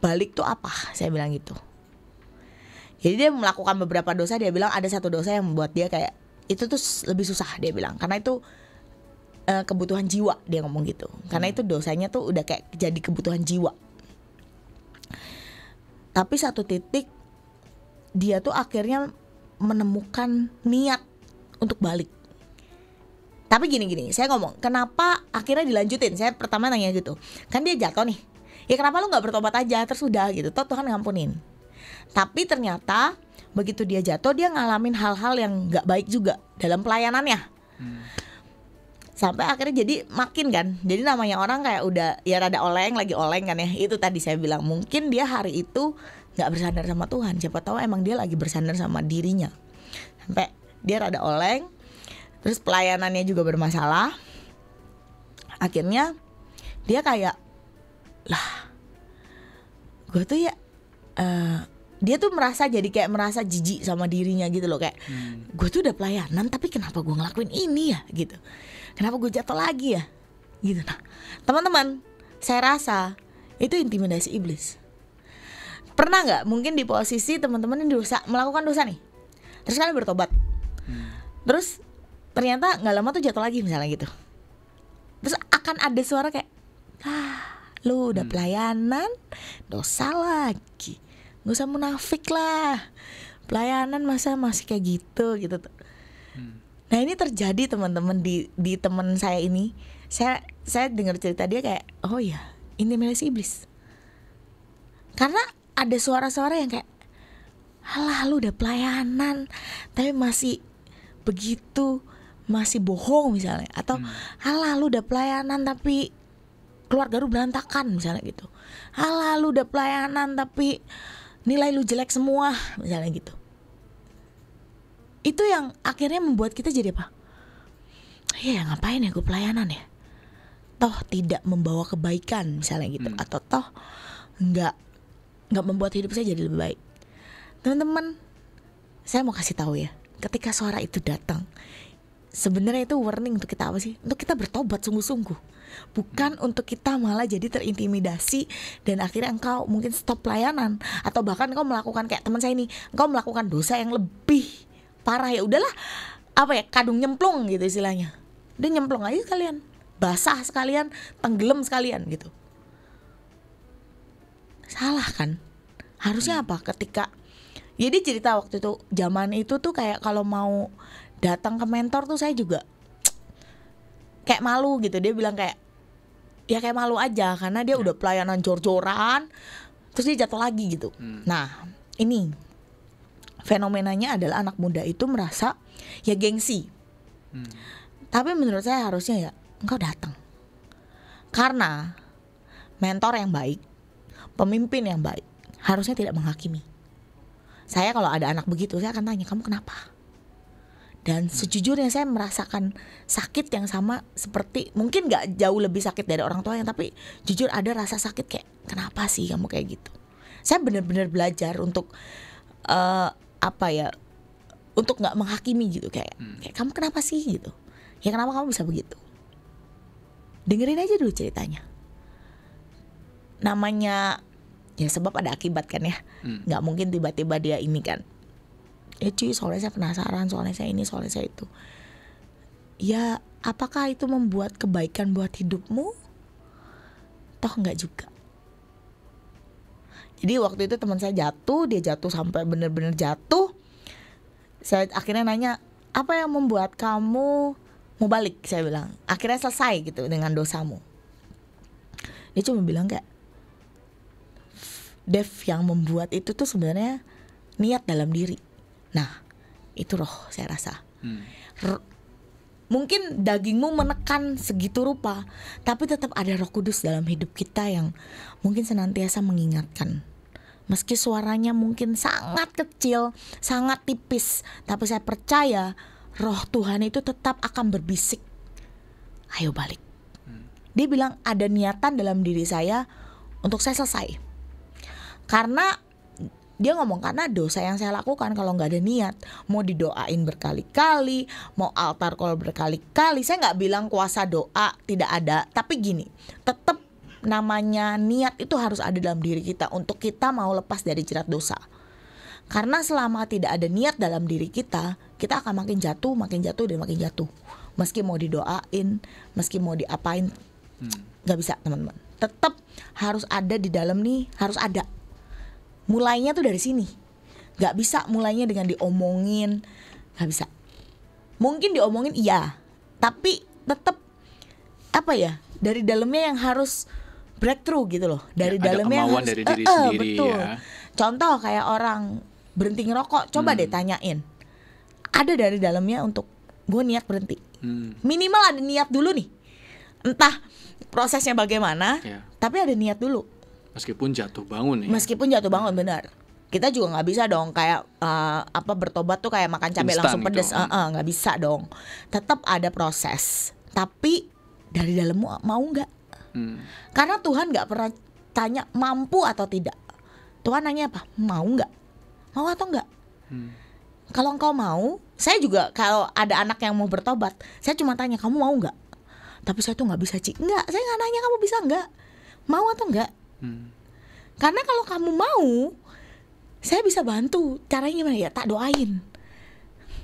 balik tuh apa? Saya bilang gitu. Jadi dia melakukan beberapa dosa, dia bilang ada satu dosa yang membuat dia kayak itu tuh lebih susah, dia bilang, karena itu kebutuhan jiwa, dia ngomong gitu. Karena itu dosanya tuh udah kayak jadi kebutuhan jiwa. Tapi satu titik dia tuh akhirnya menemukan niat untuk balik. Tapi gini, saya ngomong, kenapa akhirnya dilanjutin? Saya pertama nanya gitu, kan dia jatuh nih, ya kenapa lu gak bertobat aja, terus udah gitu, toh Tuhan ngampunin. Tapi ternyata begitu dia jatuh, dia ngalamin hal-hal yang gak baik juga dalam pelayanannya. Sampai akhirnya jadi makin kan, jadi namanya orang kayak udah ya rada lagi oleng kan ya. Itu tadi saya bilang, mungkin dia hari itu gak bersandar sama Tuhan, siapa tahu emang dia lagi bersandar sama dirinya. Sampai dia rada oleng, terus pelayanannya juga bermasalah. Akhirnya dia kayak, lah gue tuh ya dia tuh merasa jadi kayak merasa jijik sama dirinya gitu loh. Kayak gue tuh udah pelayanan tapi kenapa gue ngelakuin ini ya gitu, kenapa gue jatuh lagi ya gitu. Nah teman-teman, saya rasa itu intimidasi iblis. Pernah gak mungkin di posisi teman-teman yang melakukan dosa nih, terus kalian bertobat, terus ternyata gak lama tuh jatuh lagi misalnya gitu. Terus akan ada suara kayak, lu udah pelayanan dosa lagi, gak usah munafik lah, pelayanan masa masih kayak gitu gitu. Nah ini terjadi teman-teman di teman saya ini. Saya dengar cerita dia kayak, oh ya intimidasi iblis. Karena ada suara-suara yang kayak, alah lu udah pelayanan tapi masih begitu, masih bohong misalnya. Atau alah lu udah pelayanan tapi keluarga lu berantakan misalnya gitu. Alah lu udah pelayanan tapi nilai lu jelek semua misalnya gitu. Itu yang akhirnya membuat kita jadi apa? Ya ngapain ya gue pelayanan ya, toh tidak membawa kebaikan misalnya gitu. Atau toh nggak membuat hidup saya jadi lebih baik. Teman-teman, saya mau kasih tahu ya, ketika suara itu datang, sebenarnya itu warning untuk kita apa sih? Untuk kita bertobat sungguh-sungguh, bukan untuk kita malah jadi terintimidasi dan akhirnya engkau mungkin stop pelayanan, atau bahkan engkau melakukan kayak teman saya ini, engkau melakukan dosa yang lebih parah. Ya udahlah, apa ya, kadung nyemplung gitu istilahnya. Udah nyemplung aja sekalian, basah sekalian, tenggelam sekalian gitu. Salah kan? Harusnya apa? Ketika jadi cerita waktu itu, zaman itu tuh kayak kalau mau datang ke mentor tuh saya juga kayak malu gitu. Dia bilang kayak, ya kayak malu aja karena dia udah pelayanan jor-joran terus dia jatuh lagi gitu. Nah ini fenomenanya adalah anak muda itu merasa ya gengsi. Tapi menurut saya harusnya ya engkau datang, karena mentor yang baik, pemimpin yang baik harusnya tidak menghakimi. Saya kalau ada anak begitu, saya akan tanya, kamu kenapa? Dan sejujurnya saya merasakan sakit yang sama seperti, mungkin gak jauh lebih sakit dari orang tuanya, tapi jujur ada rasa sakit kayak, kenapa sih kamu kayak gitu? Saya benar-benar belajar untuk apa ya, untuk gak menghakimi gitu. Kayak kamu kenapa sih gitu? Ya kenapa kamu bisa begitu? Dengerin aja dulu ceritanya. Namanya ya sebab ada akibat kan ya. Gak mungkin tiba-tiba dia ini kan, ya cuy soalnya saya penasaran, soalnya saya ini, soalnya saya itu. Ya apakah itu membuat kebaikan buat hidupmu? Toh enggak juga. Jadi waktu itu teman saya jatuh, dia jatuh sampai benar-benar jatuh. Saya akhirnya nanya, apa yang membuat kamu mau balik? Saya bilang, akhirnya selesai gitu dengan dosamu. Dia cuma bilang kayak, Dev, yang membuat itu tuh sebenarnya niat dalam diri. Nah itu roh, saya rasa. Mungkin dagingmu menekan segitu rupa, tapi tetap ada Roh Kudus dalam hidup kita yang mungkin senantiasa mengingatkan. Meski suaranya mungkin sangat kecil, sangat tipis, tapi saya percaya Roh Tuhan itu tetap akan berbisik, ayo balik. Dia bilang ada niatan dalam diri saya untuk saya selesai. Karena dia ngomong, karena dosa yang saya lakukan kalau gak ada niat, mau didoain berkali-kali, mau altar call berkali-kali. Saya gak bilang kuasa doa tidak ada, tapi gini, tetap namanya niat itu harus ada dalam diri kita untuk kita mau lepas dari jerat dosa. Karena selama tidak ada niat dalam diri kita akan makin jatuh dan makin jatuh. Meski mau didoain, meski mau diapain, gak bisa teman-teman. Tetap harus ada di dalam nih, harus ada. Mulainya tuh dari sini. Gak bisa mulainya dengan diomongin, gak bisa. Mungkin diomongin iya, tapi tetap apa ya, dari dalamnya yang harus breakthrough gitu loh. Dari Ya, ada dalamnya yang kemauan harus dari diri sendiri betul. ya. Contoh kayak orang berhenti ngerokok, coba deh tanyain. Ada dari dalamnya untuk gue niat berhenti. Minimal ada niat dulu nih. Entah prosesnya bagaimana, Ya. tapi ada niat dulu. Meskipun jatuh bangun ya. Meskipun jatuh bangun, benar. Kita juga nggak bisa dong kayak bertobat tuh kayak makan cabai Instan langsung pedes. gitu. Nggak bisa dong. Tetap ada proses. Tapi dari dalammu mau nggak? Karena Tuhan nggak pernah tanya mampu atau tidak. Tuhan nanya apa? Mau nggak? Mau atau nggak? Kalau engkau mau, saya juga kalau ada anak yang mau bertobat, saya cuma tanya kamu mau nggak? Tapi saya tuh nggak bisa nggak. Saya nggak nanya kamu bisa nggak? Mau atau nggak? Karena kalau kamu mau, saya bisa bantu. Caranya gimana ya? Tak doain.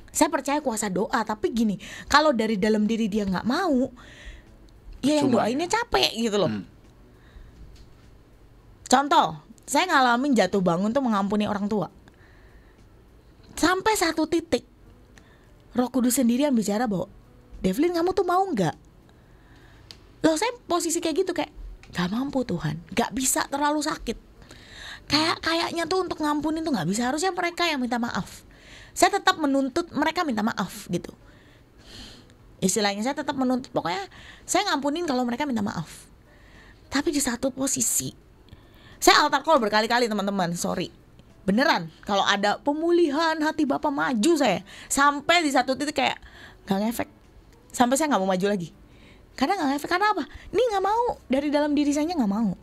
Saya percaya kuasa doa. Tapi gini, kalau dari dalam diri dia nggak mau, ya yang doainnya capek gitu loh. Contoh, saya ngalamin jatuh bangun tuh mengampuni orang tua. Sampai satu titik, Roh Kudus sendiri yang bicara bahwa, Devlin kamu tuh mau nggak? Loh saya posisi kayak gitu kayak, gak mampu Tuhan, gak bisa, terlalu sakit. Kayaknya tuh untuk ngampunin tuh nggak bisa. Harusnya mereka yang minta maaf. Saya tetap menuntut mereka minta maaf gitu. Istilahnya saya tetap menuntut, pokoknya saya ngampunin kalau mereka minta maaf. Tapi di satu posisi, saya altar call berkali-kali teman-teman, sorry. Beneran, kalau ada pemulihan hati Bapak maju saya. Sampai di satu titik kayak gak ngefek. Sampai saya gak mau maju lagi. Karena gak ngefek, karena apa? Ini gak mau, dari dalam diri saya gak mau.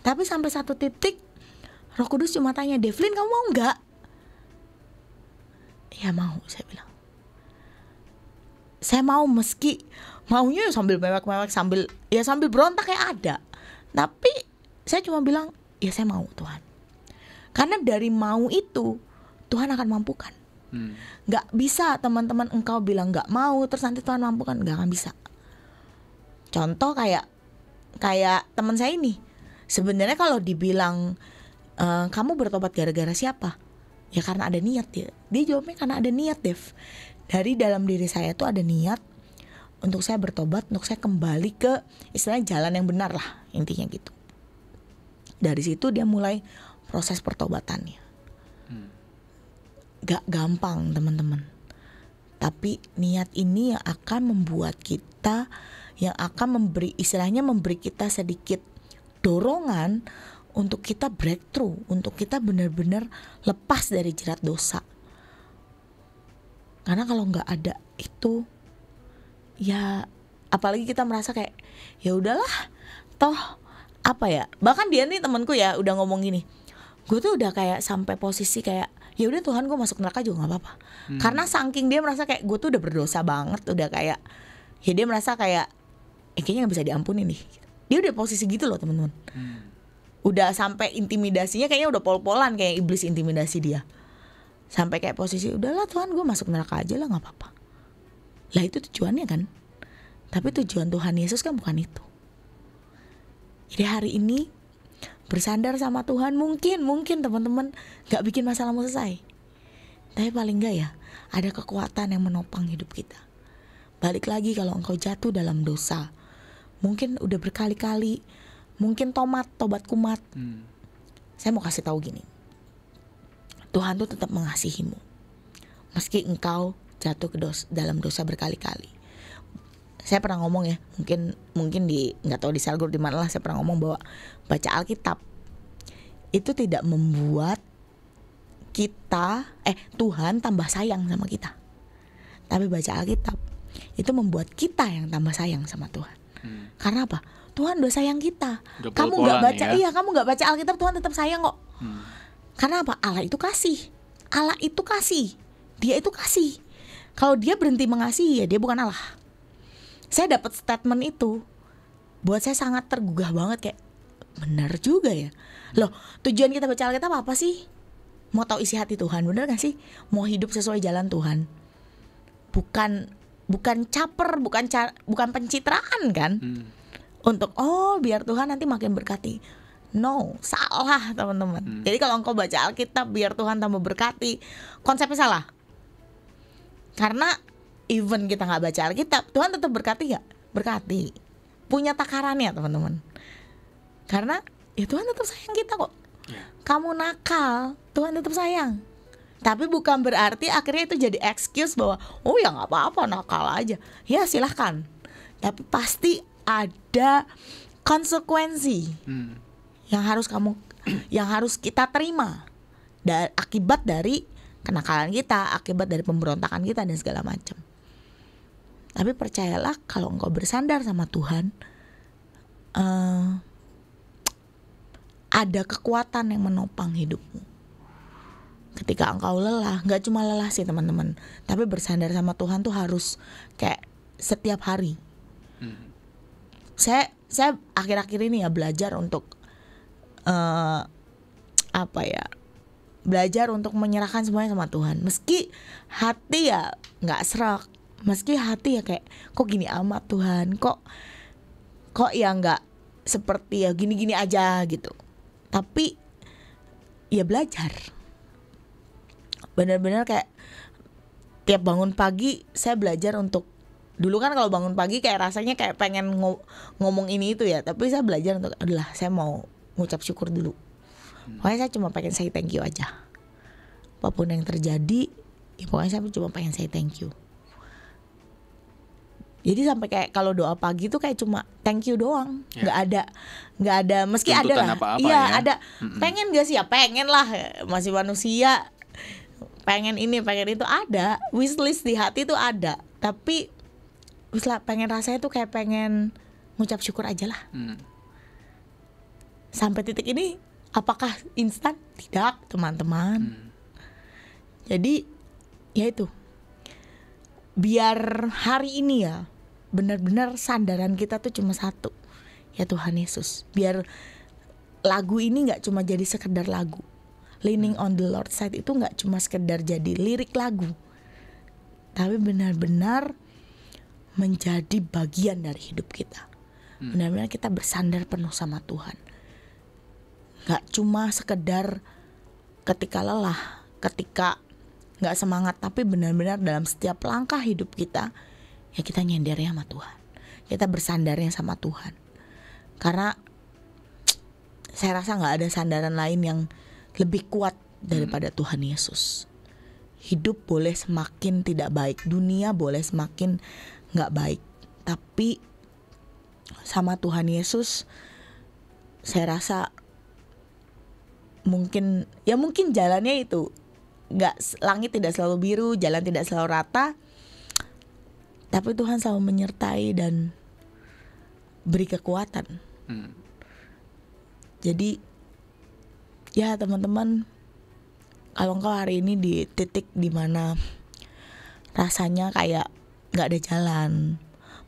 Tapi sampai satu titik Roh Kudus cuma tanya, Devlin kamu mau gak? Ya mau, saya bilang. Saya mau, meski maunya sambil mewek-mewek, sambil berontak kayak ada. Tapi saya cuma bilang, ya saya mau Tuhan. Karena dari mau itu Tuhan akan mampukan. Gak bisa teman-teman engkau bilang gak mau terus nanti Tuhan mampukan, gak akan bisa. Contoh kayak teman saya ini, sebenarnya kalau dibilang kamu bertobat gara-gara siapa? Ya karena ada niat ya. Dia jawabnya karena ada niat, Dev. Dari dalam diri saya tuh ada niat untuk saya bertobat, untuk saya kembali ke istilahnya jalan yang benar lah, intinya gitu. Dari situ dia mulai proses pertobatannya. Gak gampang teman-teman. Tapi niat ini yang akan membuat kita, yang akan memberi kita sedikit dorongan untuk kita breakthrough, untuk kita benar-benar lepas dari jerat dosa. Karena kalau nggak ada itu, ya apalagi kita merasa kayak ya udahlah, toh apa ya? Bahkan dia nih temanku ya udah ngomong gini, gue tuh udah kayak sampai posisi kayak ya udah Tuhan gue masuk neraka juga nggak apa-apa. Karena saking dia merasa kayak gue tuh udah berdosa banget, udah kayak ya dia merasa kayak kayaknya nggak bisa diampuni nih. Dia udah posisi gitu loh teman-teman. Udah sampai intimidasinya kayaknya udah pol-polan, kayak iblis intimidasi dia. Sampai kayak posisi udahlah Tuhan gue masuk neraka aja lah, gak apa-apa. Lah itu tujuannya kan. Tapi tujuan Tuhan Yesus kan bukan itu. Jadi hari ini bersandar sama Tuhan mungkin teman-teman gak bikin masalahmu selesai. Tapi paling gak ya ada kekuatan yang menopang hidup kita. Balik lagi kalau engkau jatuh dalam dosa, mungkin udah berkali-kali, mungkin tobat kumat. Saya mau kasih tahu gini, Tuhan tuh tetap mengasihimu meski engkau jatuh dalam dosa berkali-kali. Saya pernah ngomong ya, mungkin di nggak tahu di sel group di mana lah, saya pernah ngomong bahwa baca Alkitab itu tidak membuat kita Tuhan tambah sayang sama kita. Tapi baca Alkitab itu membuat kita yang tambah sayang sama Tuhan. Karena apa? Tuhan udah sayang kita. Kamu nggak baca, kamu nggak baca Alkitab, Tuhan tetap sayang kok. Karena apa? Allah itu kasih. Dia itu kasih. Kalau dia berhenti mengasihi, ya dia bukan Allah. Saya dapat statement itu, buat saya sangat tergugah banget, kayak benar juga ya. Loh, tujuan kita baca Alkitab apa sih? Mau tahu isi hati Tuhan, benar gak sih? Mau hidup sesuai jalan Tuhan. Bukan caper, bukan pencitraan kan? Untuk biar Tuhan nanti makin berkati. No, salah teman-teman. Jadi kalau engkau baca Alkitab biar Tuhan tambah berkati, konsepnya salah. Karena even kita nggak baca Alkitab, Tuhan tetap berkati nggak? Berkati. Punya takarannya teman-teman. Karena ya Tuhan tetap sayang kita kok. Kamu nakal, Tuhan tetap sayang. Tapi bukan berarti akhirnya itu jadi excuse bahwa oh ya nggak apa-apa nakal aja. Ya silahkan. Tapi pasti ada konsekuensi yang harus kita terima akibat dari kenakalan kita, akibat dari pemberontakan kita dan segala macam. Tapi percayalah kalau engkau bersandar sama Tuhan, ada kekuatan yang menopang hidupmu. Ketika engkau lelah, nggak cuma lelah sih teman-teman, tapi bersandar sama Tuhan tuh harus kayak setiap hari. Saya akhir-akhir ini ya belajar untuk belajar untuk menyerahkan semuanya sama Tuhan. Meski hati ya nggak serak, meski hati ya kayak kok gini amat Tuhan, kok ya nggak seperti ya gini-gini aja gitu. Tapi ya belajar. Benar-benar kayak tiap bangun pagi saya belajar untuk, dulu kan kalau bangun pagi kayak rasanya kayak pengen ngomong ini itu ya, tapi saya belajar untuk adalah saya mau ngucap syukur dulu. Pokoknya saya cuma pengen say thank you aja. Apapun yang terjadi, ya pokoknya saya cuma pengen say thank you. Jadi sampai kayak kalau doa pagi tuh kayak cuma thank you doang, nggak ada meski tuntutan ada lah, apa-apa iya ya. ada. Pengen gak sih ya, pengen lah, masih manusia. Pengen ini, pengen itu ada, wishlist di hati tuh ada. Tapi pengen rasanya tuh kayak pengen ngucap syukur aja lah. Sampai titik ini apakah instan? Tidak teman-teman. Jadi ya itu, biar hari ini ya benar-benar sandaran kita tuh cuma satu, ya Tuhan Yesus. Biar lagu ini gak cuma jadi sekedar lagu. Leaning on the Lord's side itu gak cuma sekedar jadi lirik lagu, tapi benar-benar menjadi bagian dari hidup kita. Benar-benar kita bersandar penuh sama Tuhan. Gak cuma sekedar ketika lelah, ketika gak semangat, tapi benar-benar dalam setiap langkah hidup kita, ya kita nyendernya sama Tuhan, kita bersandarnya sama Tuhan. Karena saya rasa gak ada sandaran lain yang lebih kuat daripada Tuhan Yesus. Hidup boleh semakin tidak baik, dunia boleh semakin gak baik, tapi sama Tuhan Yesus saya rasa mungkin jalannya itu langit tidak selalu biru, jalan tidak selalu rata, tapi Tuhan selalu menyertai dan beri kekuatan. Jadi ya teman-teman, kalau engkau hari ini di titik dimana rasanya kayak gak ada jalan,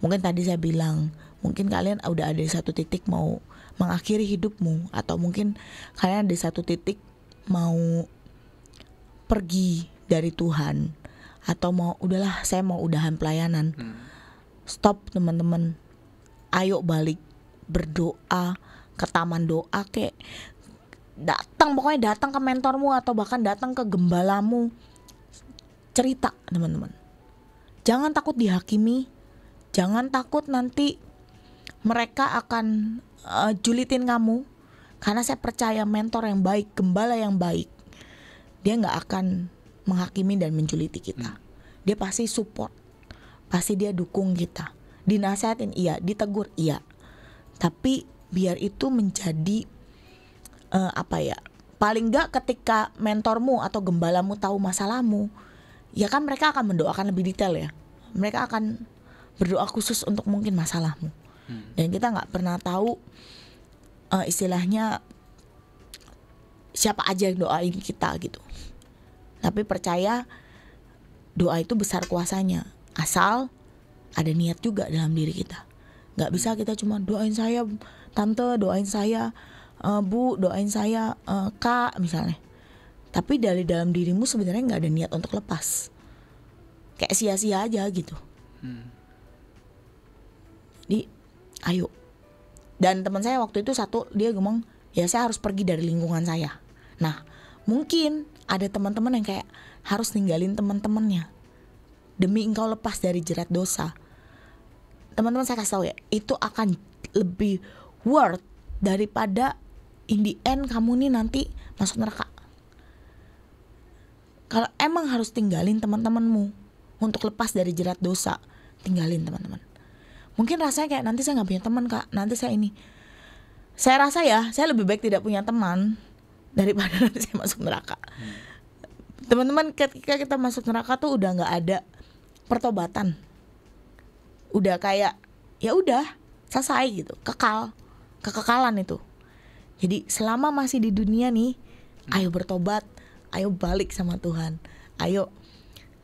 mungkin tadi saya bilang, mungkin kalian udah ada di satu titik mau mengakhiri hidupmu, atau mungkin kalian ada di satu titik mau pergi dari Tuhan, atau saya mau udahan pelayanan. Stop teman-teman, ayo balik, berdoa ke taman doa, kayak pokoknya datang ke mentormu atau bahkan datang ke gembalamu, cerita teman-teman. Jangan takut dihakimi, jangan takut nanti mereka akan julitin kamu, karena saya percaya mentor yang baik, gembala yang baik, dia gak akan menghakimi dan menjuliti kita. Dia pasti support, pasti dia dukung kita, dinasihatin iya, ditegur iya, tapi biar itu menjadi paling gak ketika mentormu atau gembalamu tahu masalahmu, ya kan mereka akan mendoakan lebih detail ya. Mereka akan berdoa khusus untuk mungkin masalahmu. Dan kita gak pernah tahu istilahnya siapa aja yang doain kita gitu. Tapi percaya doa itu besar kuasanya, asal ada niat juga dalam diri kita. Gak bisa kita cuma doain saya tante, doain saya bu, doain saya kak misalnya, tapi dari dalam dirimu sebenarnya nggak ada niat untuk lepas, kayak sia-sia aja gitu. Jadi ayo. Dan teman saya waktu itu dia ngomong, ya saya harus pergi dari lingkungan saya. Nah mungkin ada teman-teman yang kayak harus ninggalin teman-temannya demi engkau lepas dari jerat dosa. Teman-teman, saya kasih tahu ya, itu akan lebih worth daripada in the end kamu nih nanti masuk neraka. Kalau emang harus tinggalin teman-temanmu untuk lepas dari jerat dosa, tinggalin teman-teman. Mungkin rasanya kayak nanti saya nggak punya teman kak, nanti saya ini. Saya rasa ya, saya lebih baik tidak punya teman daripada nanti saya masuk neraka. Teman-teman, ketika kita masuk neraka tuh udah nggak ada pertobatan, udah kayak ya udah selesai gitu, kekekalan itu. Jadi selama masih di dunia nih, ayo bertobat, ayo balik sama Tuhan, ayo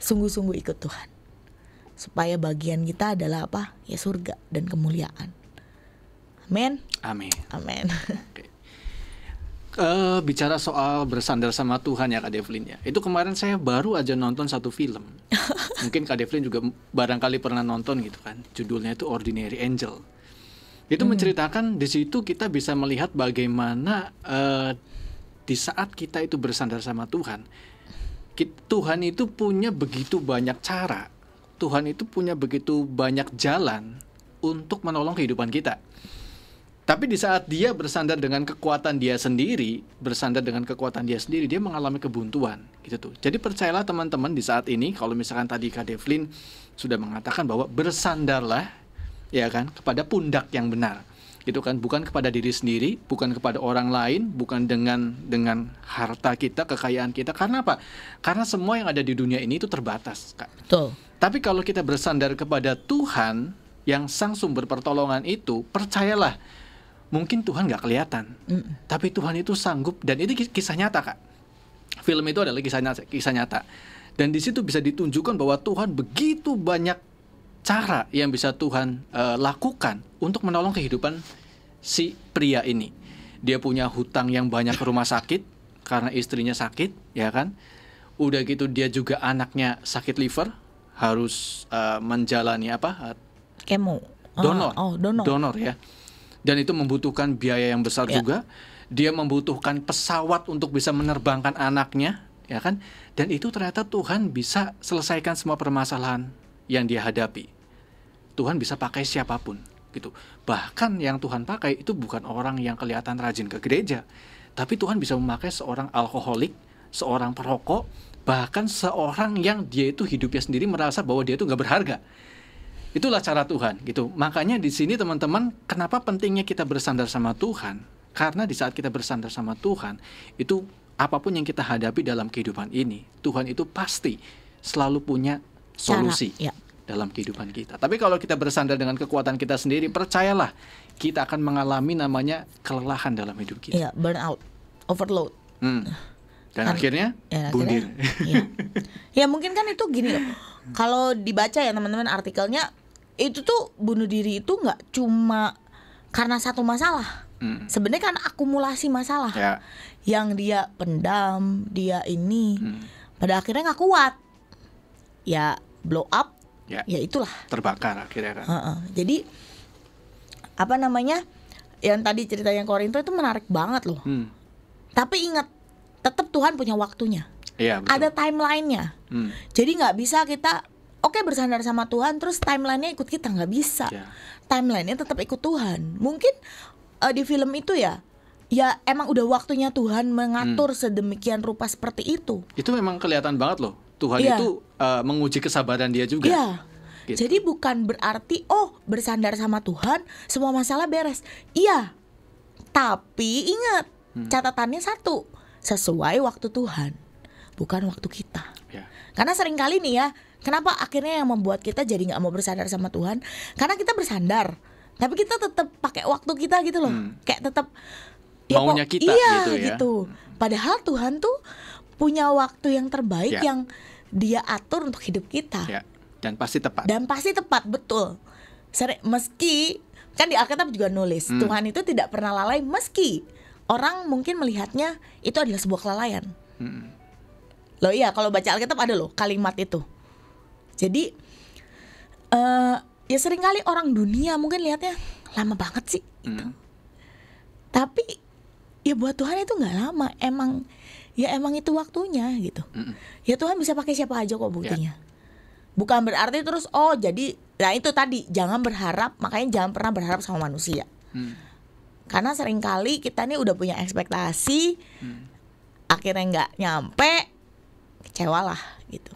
sungguh-sungguh ikut Tuhan, supaya bagian kita adalah apa? Ya surga dan kemuliaan. Amin. Amin. Amin. Oke. Bicara soal bersandar sama Tuhan ya Kak Devlin ya. Itu kemarin saya baru aja nonton satu film. Mungkin Kak Devlin juga barangkali pernah nonton gitu kan. Judulnya itu Ordinary Angel. Itu menceritakan di situ kita bisa melihat bagaimana di saat kita itu bersandar sama Tuhan, Tuhan itu punya begitu banyak cara. Tuhan itu punya begitu banyak jalan untuk menolong kehidupan kita. Tapi di saat dia bersandar dengan kekuatan dia sendiri, dia mengalami kebuntuan gitu tuh. Jadi percayalah teman-teman, di saat ini kalau misalkan tadi Kak Devlin sudah mengatakan bahwa bersandarlah ya kan kepada pundak yang benar. Gitu kan, bukan kepada diri sendiri, bukan kepada orang lain, bukan dengan harta kita, kekayaan kita. Karena apa? Karena semua yang ada di dunia ini itu terbatas, Kak. Betul. Tapi kalau kita bersandar kepada Tuhan yang sang sumber pertolongan itu, percayalah, mungkin Tuhan nggak kelihatan, tapi Tuhan itu sanggup. Dan itu kisah nyata, Kak. Film itu adalah kisah nyata. Dan di situ bisa ditunjukkan bahwa Tuhan begitu banyak cara yang bisa Tuhan lakukan untuk menolong kehidupan si pria ini. Dia punya hutang yang banyak ke rumah sakit karena istrinya sakit, ya kan? Udah gitu dia juga anaknya sakit liver, harus menjalani apa? Kemo. Donor ya. Dan itu membutuhkan biaya yang besar juga. Dia membutuhkan pesawat untuk bisa menerbangkan anaknya, ya kan? Dan itu ternyata Tuhan bisa selesaikan semua permasalahan yang dia hadapi. Tuhan bisa pakai siapapun gitu. Bahkan yang Tuhan pakai itu bukan orang yang kelihatan rajin ke gereja, tapi Tuhan bisa memakai seorang alkoholik, seorang perokok, bahkan seorang yang dia itu hidupnya sendiri merasa bahwa dia itu nggak berharga. Itulah cara Tuhan gitu. Makanya di sini teman-teman, kenapa pentingnya kita bersandar sama Tuhan? Karena di saat kita bersandar sama Tuhan, itu apapun yang kita hadapi dalam kehidupan ini, Tuhan itu pasti selalu punya solusi dalam kehidupan kita. Tapi kalau kita bersandar dengan kekuatan kita sendiri, percayalah, kita akan mengalami namanya kelelahan dalam hidup kita. Iya, burnout, overload. Dan akhirnya bundir. Ya mungkin kan itu gini loh. Kalau dibaca ya teman-teman artikelnya, itu tuh bunuh diri itu nggak cuma karena satu masalah. Sebenarnya kan akumulasi masalah yang dia pendam, dia ini pada akhirnya nggak kuat, ya blow up, ya itulah terbakar akhirnya kan. Jadi apa namanya, yang tadi cerita yang Korinto itu menarik banget loh. Tapi ingat, tetap Tuhan punya waktunya. Ada timelinenya. Jadi nggak bisa kita bersandar sama Tuhan terus timelinenya ikut kita, nggak bisa. Timelinenya tetap ikut Tuhan. Mungkin di film itu ya emang udah waktunya Tuhan mengatur sedemikian rupa seperti itu. Itu memang kelihatan banget loh. Tuhan itu menguji kesabaran dia juga. Gitu. Jadi bukan berarti bersandar sama Tuhan semua masalah beres. Iya. Tapi ingat, catatannya satu, sesuai waktu Tuhan, bukan waktu kita. Karena seringkali nih ya, kenapa akhirnya yang membuat kita jadi nggak mau bersandar sama Tuhan? Karena kita bersandar, tapi kita tetap pakai waktu kita gitu loh. Kayak tetap maunya kita gitu. Padahal Tuhan tuh punya waktu yang terbaik yang dia atur untuk hidup kita. Dan pasti tepat. Betul. Meski kan di Alkitab juga nulis, Tuhan itu tidak pernah lalai meski orang mungkin melihatnya itu adalah sebuah kelalaian. Loh iya, kalau baca Alkitab ada loh kalimat itu. Jadi ya seringkali orang dunia mungkin lihatnya lama banget sih gitu. Tapi ya buat Tuhan itu nggak lama, emang itu waktunya gitu. Ya Tuhan bisa pakai siapa aja kok buktinya. Bukan berarti terus jadi, nah itu tadi, jangan berharap, makanya jangan pernah berharap sama manusia. Karena seringkali kita nih udah punya ekspektasi, akhirnya nggak nyampe, kecewalah gitu.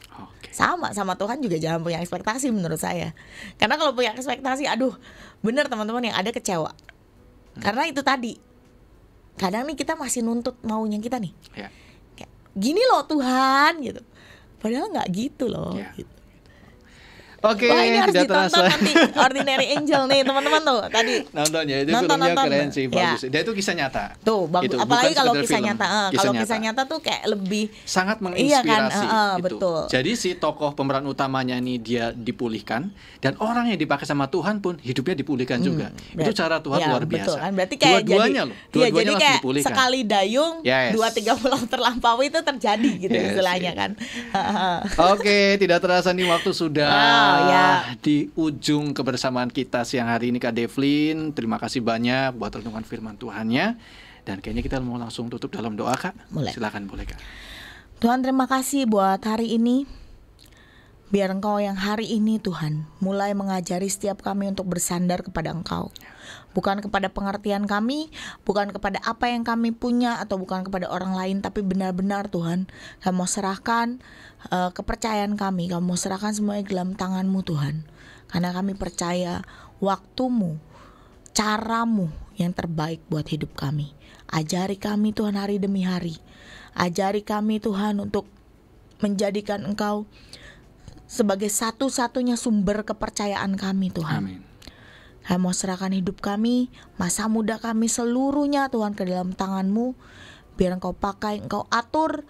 Sama Tuhan juga jangan punya ekspektasi menurut saya. Karena kalau punya ekspektasi, aduh, bener teman-teman yang ada kecewa. Karena itu tadi, kadang nih kita masih nuntut maunya kita nih. Kayak, gini loh Tuhan gitu. Padahal nggak gitu loh. Gitu. Oke, wah, ini harus tidak ditonton terasa. nanti Ordinary Angel nih teman-teman tuh tadi. Nonton ya, itu Nonton, filmnya nonton. keren sih, bagus. Ya. Dia itu kisah nyata. Tuh, bagus. Gitu, Apalagi bukan kalau sekedar kisah film. nyata. Kalau kisah nyata tuh kayak lebih sangat iya menginspirasi. kan? Gitu. Betul. Jadi si tokoh pemeran utamanya ini dia dipulihkan, dan orang yang dipakai sama Tuhan pun hidupnya dipulihkan juga. Itu cara Tuhan luar biasa. Betul kan? Berarti kayak dua-duanya loh. Dua-duanya jadi langsung kayak dipulihkan. sekali dayung, Yes. 2-3 pulau terlampaui itu terjadi gitu Yes, istilahnya kan. Oke, tidak terasa nih waktu sudah di ujung kebersamaan kita siang hari ini Kak Devlin. Terima kasih banyak buat renungan firman Tuhannya. Dan kayaknya kita mau langsung tutup dalam doa, Kak. Boleh. Silakan, boleh, Kak. Tuhan, terima kasih buat hari ini. Biar Engkau yang hari ini Tuhan mulai mengajari setiap kami untuk bersandar kepada Engkau. Bukan kepada pengertian kami, bukan kepada apa yang kami punya, atau bukan kepada orang lain, tapi benar-benar Tuhan, kami mau serahkan kepercayaan kami, kami mau serahkan semuanya dalam tangan-Mu Tuhan. Karena kami percaya waktu-Mu, cara-Mu yang terbaik buat hidup kami. Ajari kami Tuhan hari demi hari. Ajari kami Tuhan untuk menjadikan Engkau sebagai satu-satunya sumber kepercayaan kami Tuhan. Amin. Kami mau serahkan hidup kami, masa muda kami seluruhnya Tuhan ke dalam tangan-Mu. Biar Engkau pakai, Engkau atur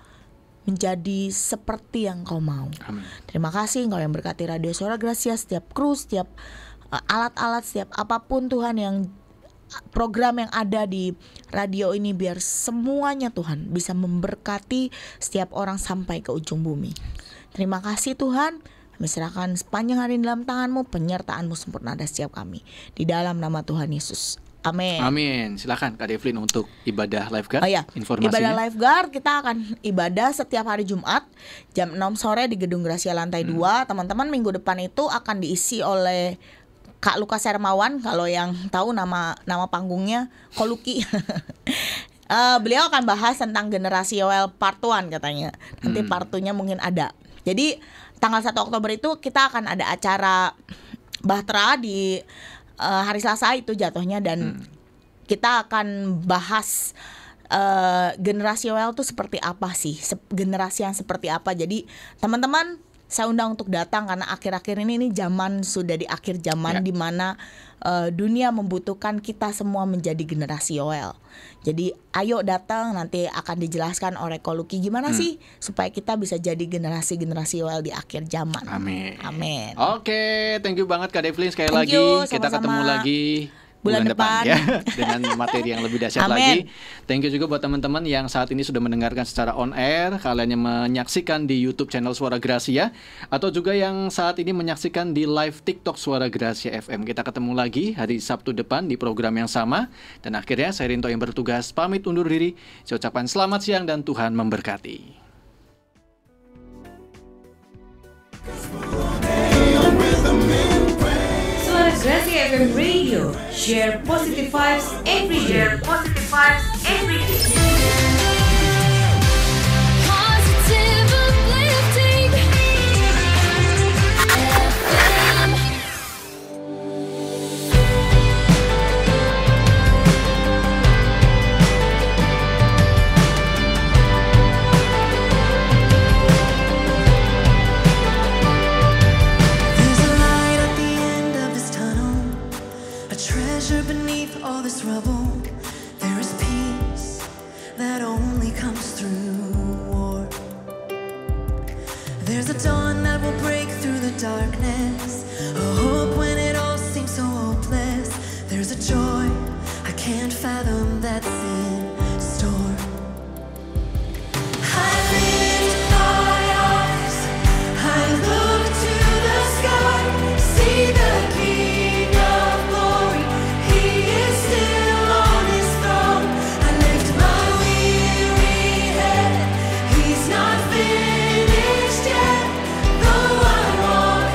menjadi seperti yang Engkau mau. Amin. Terima kasih Engkau yang berkati Radio Suara Gracia, setiap kru, setiap alat-alat, setiap apapun Tuhan, yang program yang ada di radio ini, biar semuanya Tuhan bisa memberkati setiap orang sampai ke ujung bumi. Terima kasih Tuhan. Kami serahkan sepanjang hari dalam tangan-Mu, penyertaan-Mu sempurna atas setiap kami. Di dalam nama Tuhan Yesus. Amin. Amin. Silakan Kak Devlin untuk ibadah lifeguard. Informasinya. Ibadah lifeguard kita akan ibadah setiap hari Jumat jam 6 sore di Gedung Gracia lantai 2. Teman-teman, minggu depan itu akan diisi oleh Kak Lukas Hermawan. Kalau yang tahu nama panggungnya Koluki. Beliau akan bahas tentang generasi Yoel part 1 katanya. Nanti part 2-nya mungkin ada. Jadi tanggal 1 Oktober itu kita akan ada acara Bahtera di hari Selasa itu jatuhnya, dan kita akan bahas generasi Yoel itu seperti apa sih, generasi yang seperti apa. Jadi teman-teman, saya undang untuk datang karena akhir-akhir ini zaman sudah di akhir zaman, di mana dunia membutuhkan kita semua menjadi generasi Yoel. Jadi ayo datang, nanti akan dijelaskan oleh Koluki gimana sih supaya kita bisa jadi generasi-generasi Yoel di akhir zaman. Amin. Amin. Oke, thank you banget Kak Devlin sekali Thank lagi. you, Kita sama-sama. ketemu lagi Bulan depan ya, dengan materi yang lebih dahsyat lagi. Thank you juga buat teman-teman yang saat ini sudah mendengarkan secara on air. Kalian yang menyaksikan di YouTube channel Suara Gracia, atau juga yang saat ini menyaksikan di live TikTok Suara Gracia FM. Kita ketemu lagi hari Sabtu depan di program yang sama. Dan akhirnya saya Rinto yang bertugas pamit undur diri. Saya ucapkan selamat siang dan Tuhan memberkati. Suara Gracia FM Radio. Share positive vibes every day. Positive uplifting FM. There's a light at the end of this tunnel, a treasure beneath all this rubble. There is peace that only comes through war. There's a dawn that will break through the darkness, a hope when it all seems so hopeless. There's a joy I can't fathom that's in store. I lift my eyes, I look to the sky, see the King of Glory, He is still on His throne. I lift my weary head, He's not finished yet. Though I walk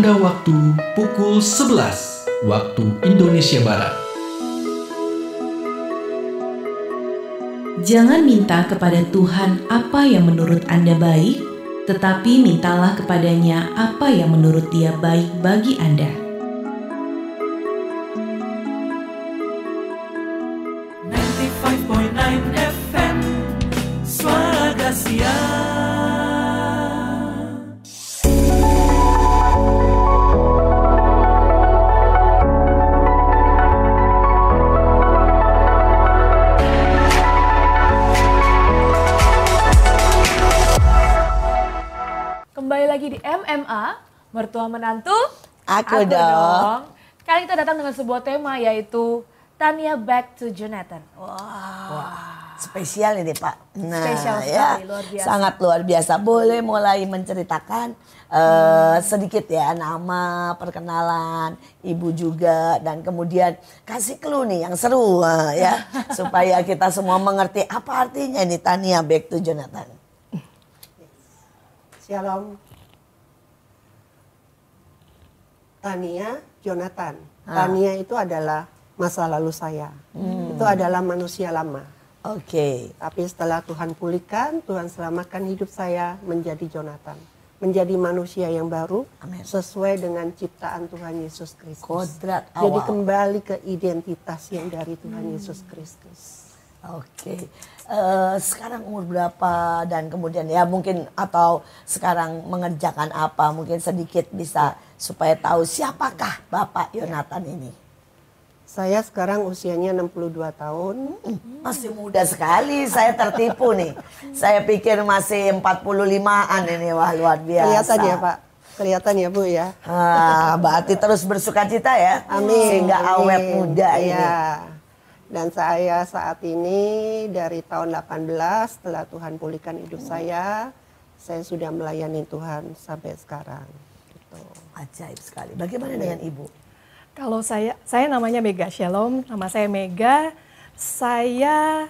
tanda waktu pukul 11 waktu Indonesia Barat. Jangan minta kepada Tuhan apa yang menurut Anda baik, tetapi mintalah kepadanya apa yang menurut Dia baik bagi Anda. FM Suara Gracia. Kembali lagi di MMA, Mertua Menantu. Aku dong. Kali kita datang dengan sebuah tema yaitu Tania Back to Jonathan. Spesial ini Pak. Nah, Spesial sekali, luar biasa. Sangat luar biasa. Boleh mulai menceritakan sedikit ya nama, perkenalan, ibu juga, dan kemudian kasih clue nih yang seru ya supaya kita semua mengerti apa artinya ini Tania Back to Jonathan. Shalom. Tania, Jonathan. Tania itu adalah masa lalu saya. Itu adalah manusia lama. Oke. Tapi setelah Tuhan pulihkan, Tuhan selamatkan hidup saya menjadi Jonathan. Menjadi manusia yang baru, Amin. sesuai dengan ciptaan Tuhan Yesus Kristus. Kodrat Jadi awal. kembali ke identitas yang dari Tuhan Yesus Kristus. Oke. Sekarang umur berapa dan kemudian ya mungkin atau sekarang mengerjakan apa mungkin sedikit bisa supaya tahu siapakah Bapak Yonatan ini. Saya sekarang usianya 62 tahun. Masih muda sekali, saya tertipu nih. Saya pikir masih 45-an ini, wah luar biasa. Kelihatan ya Pak? Kelihatan ya Bu ya? Berarti terus bersuka cita ya. Amin. Sehingga awet Amin. muda ini. Iya. Dan saya saat ini dari tahun 18 setelah Tuhan pulihkan hidup saya sudah melayani Tuhan sampai sekarang. Gitu. Ajaib sekali. Bagaimana dengan Ibu? Kalau saya namanya Mega. Shalom, nama saya Mega. Saya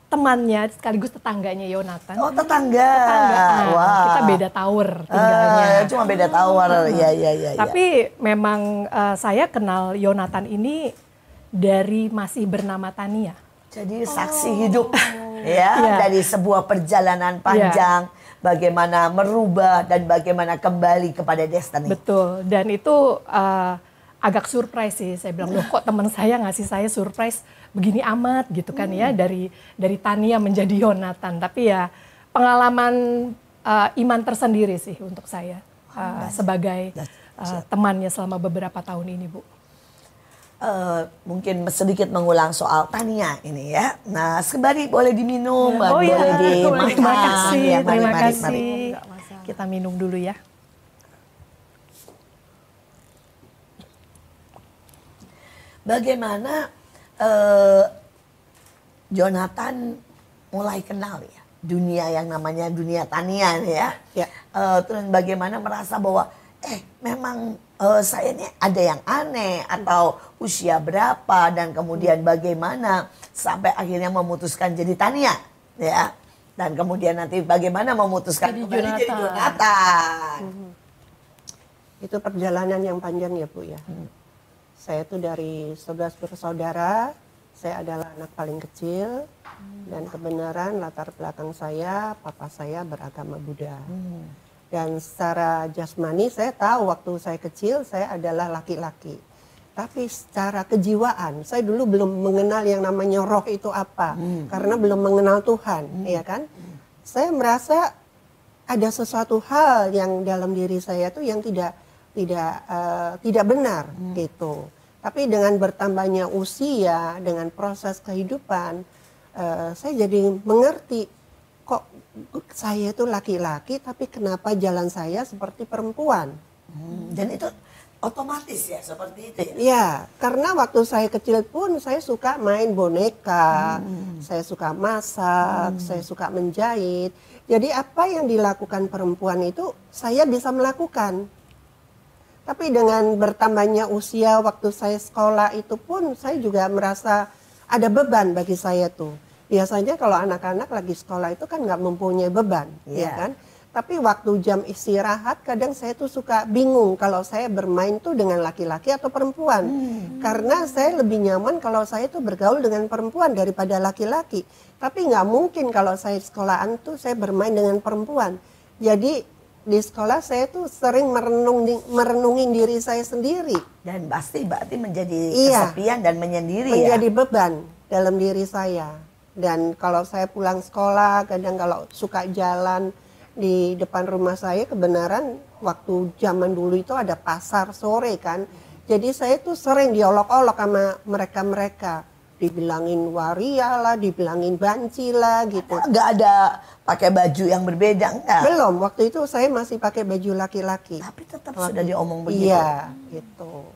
temannya sekaligus tetangganya Yonatan. Oh tetangga. Nah, Wah. kita beda tower tinggalnya. Cuma beda tower. Ya. Tapi memang saya kenal Yonatan ini dari masih bernama Tania. Jadi saksi hidup ya Iya. dari sebuah perjalanan panjang bagaimana merubah dan bagaimana kembali kepada destiny. Betul, dan itu agak surprise sih. Saya bilang, loh kok teman saya ngasih saya surprise begini amat gitu kan ya, dari Tania menjadi Yonatan. Tapi ya pengalaman iman tersendiri sih untuk saya sebagai temannya selama beberapa tahun ini, Bu. Mungkin sedikit mengulang soal Tania ini ya. Nah, sembari boleh diminum, Oh boleh ya, dimakan. terima kasih, Ya, mari, terima mari, kasih. mari. Kita minum dulu ya. Bagaimana Jonathan mulai kenal ya dunia yang namanya dunia Tania nih ya. Ya. Terus bagaimana merasa bahwa memang saya ini ada yang aneh atau usia berapa dan kemudian bagaimana sampai akhirnya memutuskan jadi Tania ya. Dan kemudian nanti bagaimana memutuskan Jadi kembali jadi Jonathan. Jonathan. Itu perjalanan yang panjang ya Bu ya. Saya tuh dari 11 bersaudara, saya adalah anak paling kecil. Dan kebenaran latar belakang saya, papa saya beragama Buddha. Dan secara jasmani saya tahu waktu saya kecil saya adalah laki-laki. Tapi secara kejiwaan, saya dulu belum mengenal yang namanya roh itu apa. Karena belum mengenal Tuhan, ya kan? Saya merasa ada sesuatu hal yang dalam diri saya tuh yang tidak benar gitu. Tapi dengan bertambahnya usia, dengan proses kehidupan, saya jadi mengerti kok saya itu laki-laki tapi kenapa jalan saya seperti perempuan. Dan itu otomatis ya seperti itu ya. Ya, karena waktu saya kecil pun saya suka main boneka, saya suka masak, saya suka menjahit. Jadi apa yang dilakukan perempuan itu saya bisa melakukan. Tapi dengan bertambahnya usia waktu saya sekolah itu pun saya juga merasa ada beban bagi saya tuh. Biasanya kalau anak-anak lagi sekolah itu kan nggak mempunyai beban, ya kan? Tapi waktu jam istirahat kadang saya tuh suka bingung kalau saya bermain tuh dengan laki-laki atau perempuan. Karena saya lebih nyaman kalau saya tuh bergaul dengan perempuan daripada laki-laki. Tapi nggak mungkin kalau saya sekolahan tuh saya bermain dengan perempuan. Jadi di sekolah saya tuh sering merenungin diri saya sendiri. Dan pasti berarti menjadi Iya. kesepian dan menyendiri Menjadi ya. beban dalam diri saya. Dan kalau saya pulang sekolah, kadang kalau suka jalan di depan rumah saya, kebenaran waktu zaman dulu itu ada pasar sore kan. Jadi saya tuh sering diolok-olok sama mereka-mereka. Dibilangin waria lah, dibilangin banci lah gitu. Nggak ada pakai baju yang berbeda enggak? Belum, waktu itu saya masih pakai baju laki-laki. Tapi tetap sudah diomong begitu. Iya, gitu.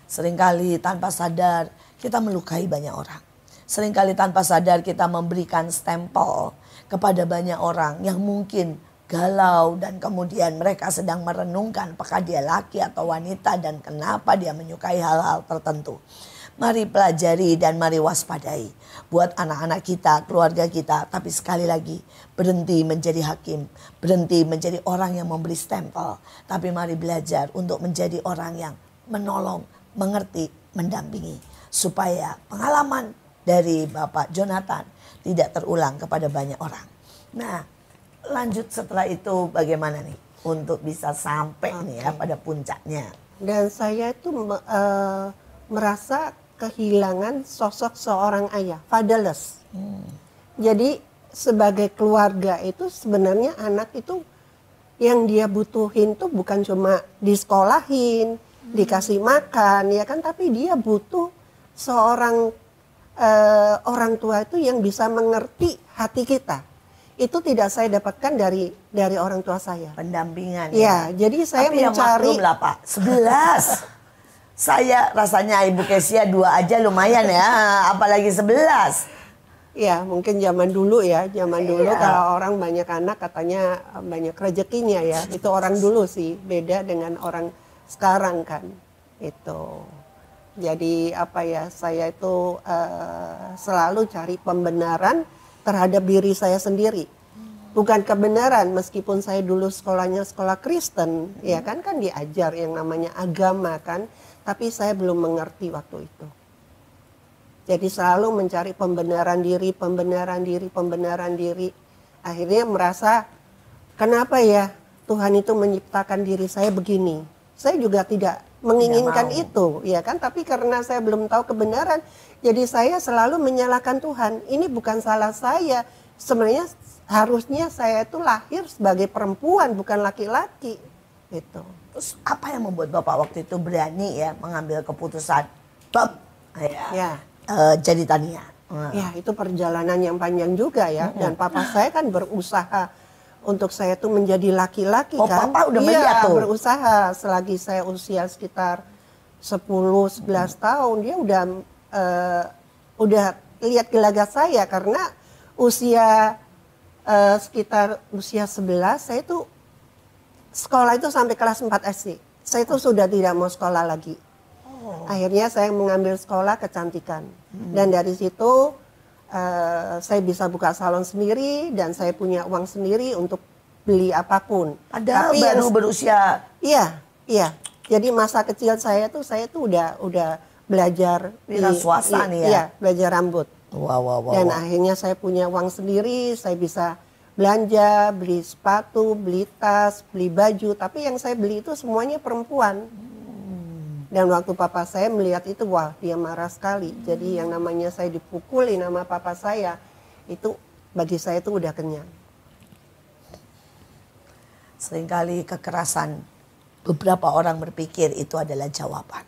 Seringkali tanpa sadar kita melukai banyak orang. Seringkali tanpa sadar kita memberikan stempel kepada banyak orang yang mungkin galau dan kemudian mereka sedang merenungkan apakah dia laki atau wanita dan kenapa dia menyukai hal-hal tertentu. Mari pelajari dan mari waspadai buat anak-anak kita, keluarga kita. Tapi sekali lagi berhenti menjadi hakim, berhenti menjadi orang yang memberi stempel. Tapi mari belajar untuk menjadi orang yang menolong, mengerti, mendampingi. Supaya pengalaman dari Bapak Jonathan tidak terulang kepada banyak orang. Nah, lanjut setelah itu bagaimana nih untuk bisa sampai nih ya pada puncaknya. Dan saya itu merasa kehilangan sosok seorang ayah, fatherless. Jadi sebagai keluarga itu sebenarnya anak itu yang dia butuhin tuh bukan cuma disekolahin, dikasih makan ya kan, tapi dia butuh seorang orang tua itu yang bisa mengerti hati kita. Itu tidak saya dapatkan dari orang tua saya. Pendampingan Ya, jadi saya tapi yang mencari maklum lah Pak, 11. Saya rasanya Ibu Kesia 2 aja lumayan ya, apalagi 11. ya mungkin zaman dulu ya, zaman dulu Iya. kalau orang banyak anak katanya banyak rezekinya ya. Itu orang dulu sih, beda dengan orang sekarang kan. Itu. Jadi apa ya, saya itu selalu cari pembenaran terhadap diri saya sendiri. Bukan kebenaran, meskipun saya dulu sekolahnya sekolah Kristen, ya kan diajar yang namanya agama kan, tapi saya belum mengerti waktu itu. Jadi selalu mencari pembenaran diri, pembenaran diri, pembenaran diri. Akhirnya merasa, kenapa ya Tuhan itu menciptakan diri saya begini? Saya juga tidak menginginkan mau. itu, ya kan? Tapi karena saya belum tahu kebenaran, jadi saya selalu menyalahkan Tuhan. Ini bukan salah saya. Sebenarnya harusnya saya itu lahir sebagai perempuan, bukan laki-laki. Gitu. Terus apa yang membuat Bapak waktu itu berani ya mengambil keputusan Ya. jadi tania? Ya, itu perjalanan yang panjang juga ya. Dan papa saya kan berusaha untuk saya tuh menjadi laki-laki Oh, kan. papa udah Iya, melihat tuh? berusaha. Selagi saya usia sekitar 10-11 tahun, dia udah lihat gelagat saya karena usia sekitar usia 11 saya tuh sekolah itu sampai kelas 4 SD. Saya itu sudah tidak mau sekolah lagi. Akhirnya saya mengambil sekolah kecantikan. Dan dari situ saya bisa buka salon sendiri dan saya punya uang sendiri untuk beli apapun. Padahal Tapi baru berusia. Iya. Jadi masa kecil saya tuh udah belajar Wira swasta nih ya? Iya, belajar rambut. Wow. Dan akhirnya saya punya uang sendiri, saya bisa belanja, beli sepatu, beli tas, beli baju. Tapi yang saya beli itu semuanya perempuan. Dan waktu papa saya melihat itu, wah dia marah sekali. Jadi yang namanya saya dipukuli nama papa saya, itu bagi saya itu udah kenyang. Seringkali kekerasan beberapa orang berpikir itu adalah jawaban.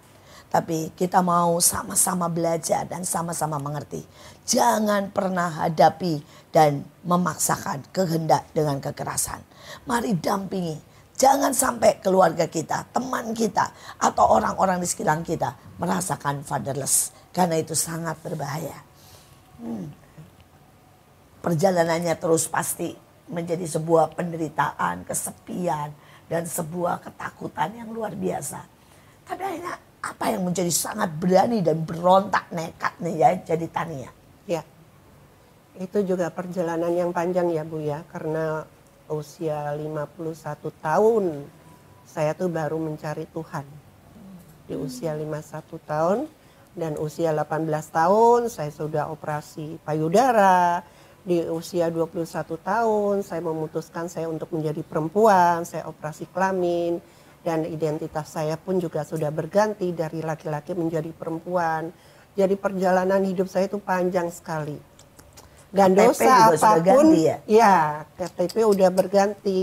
Tapi kita mau sama-sama belajar dan sama-sama mengerti. Jangan pernah hadapi dan memaksakan kehendak dengan kekerasan. Mari dampingi. Jangan sampai keluarga kita, teman kita, atau orang-orang di sekitar kita merasakan fatherless. Karena itu sangat berbahaya. Perjalanannya terus pasti menjadi sebuah penderitaan, kesepian, dan sebuah ketakutan yang luar biasa. Tapi akhirnya apa yang menjadi sangat berani dan berontak nekat nih ya jadi tania? Ya, itu juga perjalanan yang panjang ya Bu ya, karena usia 51 tahun saya tuh baru mencari Tuhan. Di usia 51 tahun dan usia 18 tahun saya sudah operasi payudara. Di usia 21 tahun saya memutuskan saya untuk menjadi perempuan, saya operasi kelamin dan identitas saya pun juga sudah berganti dari laki-laki menjadi perempuan. Jadi perjalanan hidup saya itu panjang sekali. Dan KTP dosa juga sudah apapun, ganti ya? KTP udah berganti.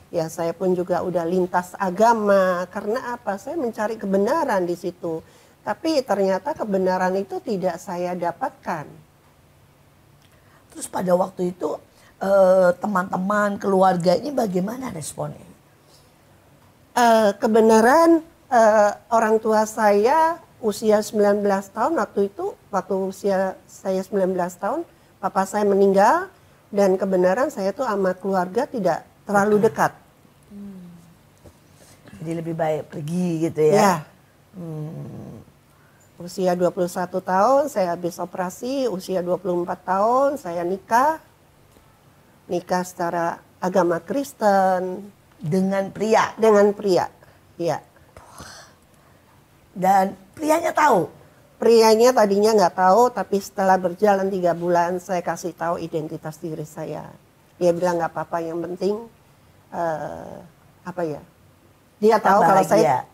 Ya saya pun juga udah lintas agama. Karena apa? Saya mencari kebenaran di situ. Tapi ternyata kebenaran itu tidak saya dapatkan. Terus pada waktu itu teman-teman, keluarga ini bagaimana responnya? Kebenaran orang tua saya usia 19 tahun waktu itu, waktu usia saya 19 tahun, papa saya meninggal dan kebenaran saya tuh sama keluarga tidak terlalu dekat. Jadi lebih baik pergi gitu ya? Ya. Usia 21 tahun saya habis operasi, usia 24 tahun saya nikah. Nikah secara agama Kristen. Dengan pria? Dengan pria, iya. Dan prianya tahu? Prianya tadinya nggak tahu, tapi setelah berjalan 3 bulan saya kasih tahu identitas diri saya. Dia bilang nggak apa-apa, yang penting apa ya? Dia tahu kalau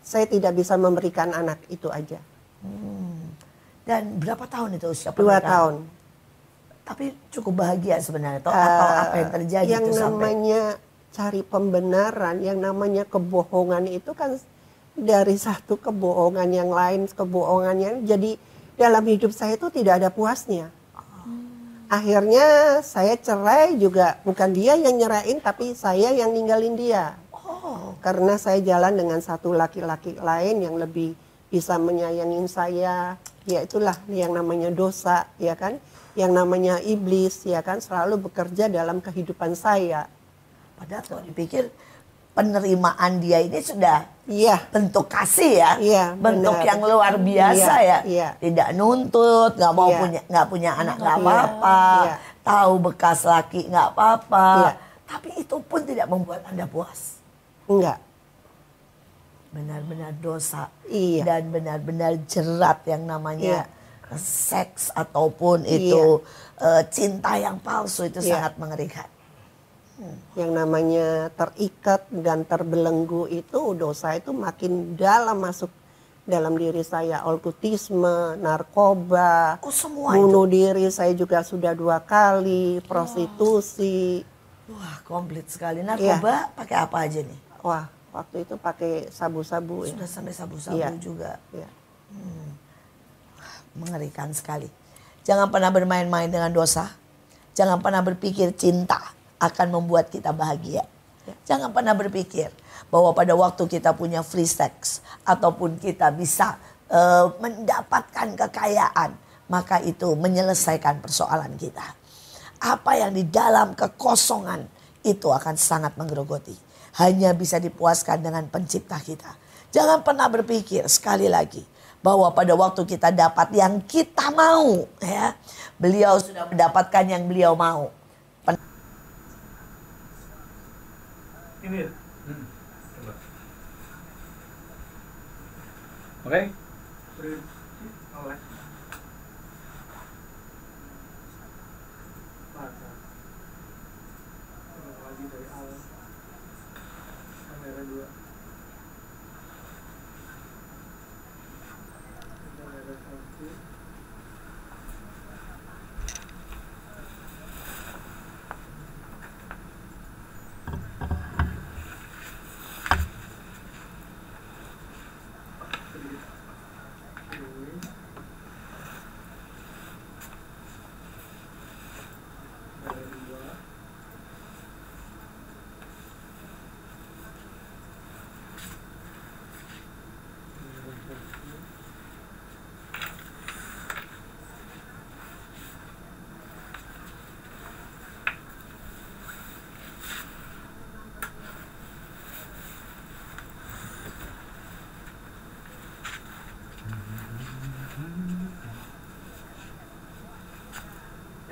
saya tidak bisa memberikan anak, itu aja. Dan berapa tahun itu usia 2 pernikahan? tahun. Tapi cukup bahagia sebenarnya, atau apa yang terjadi Yang itu sampai? namanya cari pembenaran, yang namanya kebohongan itu kan dari satu kebohongan yang lain, jadi dalam hidup saya itu tidak ada puasnya. Akhirnya saya cerai juga, bukan dia yang nyerain tapi saya yang ninggalin dia. Karena saya jalan dengan satu laki-laki lain yang lebih bisa menyayangin saya. Ya itulah yang namanya dosa, ya kan? Yang namanya iblis, ya kan? Selalu bekerja dalam kehidupan saya. Padahal kalau dipikir penerimaan dia ini sudah Iya. bentuk kasih ya, Iya, bentuk benar. yang luar biasa Iya, ya, iya. tidak nuntut, nggak mau Iya. nggak punya anak nggak Iya, apa-apa, iya. tahu bekas laki nggak apa-apa, Iya. tapi itu pun tidak membuat Anda puas, Enggak. benar-benar dosa Iya. dan benar-benar jerat yang namanya seks ataupun Iya. itu cinta yang palsu itu Iya. sangat mengerikan. Yang namanya terikat dan terbelenggu itu dosa itu makin dalam masuk dalam diri saya. Okkultisme, narkoba, Oh semua bunuh itu, diri saya juga sudah 2 kali, prostitusi. wah komplit sekali. Narkoba pakai apa aja nih? Wah, waktu itu pakai sabu-sabu ya. Sudah sampai sabu-sabu Iya. juga. Iya. Mengerikan sekali. Jangan pernah bermain-main dengan dosa. Jangan pernah berpikir cinta akan membuat kita bahagia. Jangan pernah berpikir bahwa pada waktu kita punya free sex ataupun kita bisa mendapatkan kekayaan, maka itu menyelesaikan persoalan kita. Apa yang di dalam kekosongan itu akan sangat menggerogoti. Hanya bisa dipuaskan dengan pencipta kita. Jangan pernah berpikir sekali lagi bahwa pada waktu kita dapat yang kita mau, ya, beliau sudah mendapatkan yang beliau mau. Ini ya? Coba. Oke.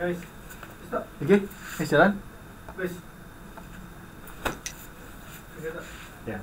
Ya wis. Wis tok. Oke, jalan. Wis. Ya.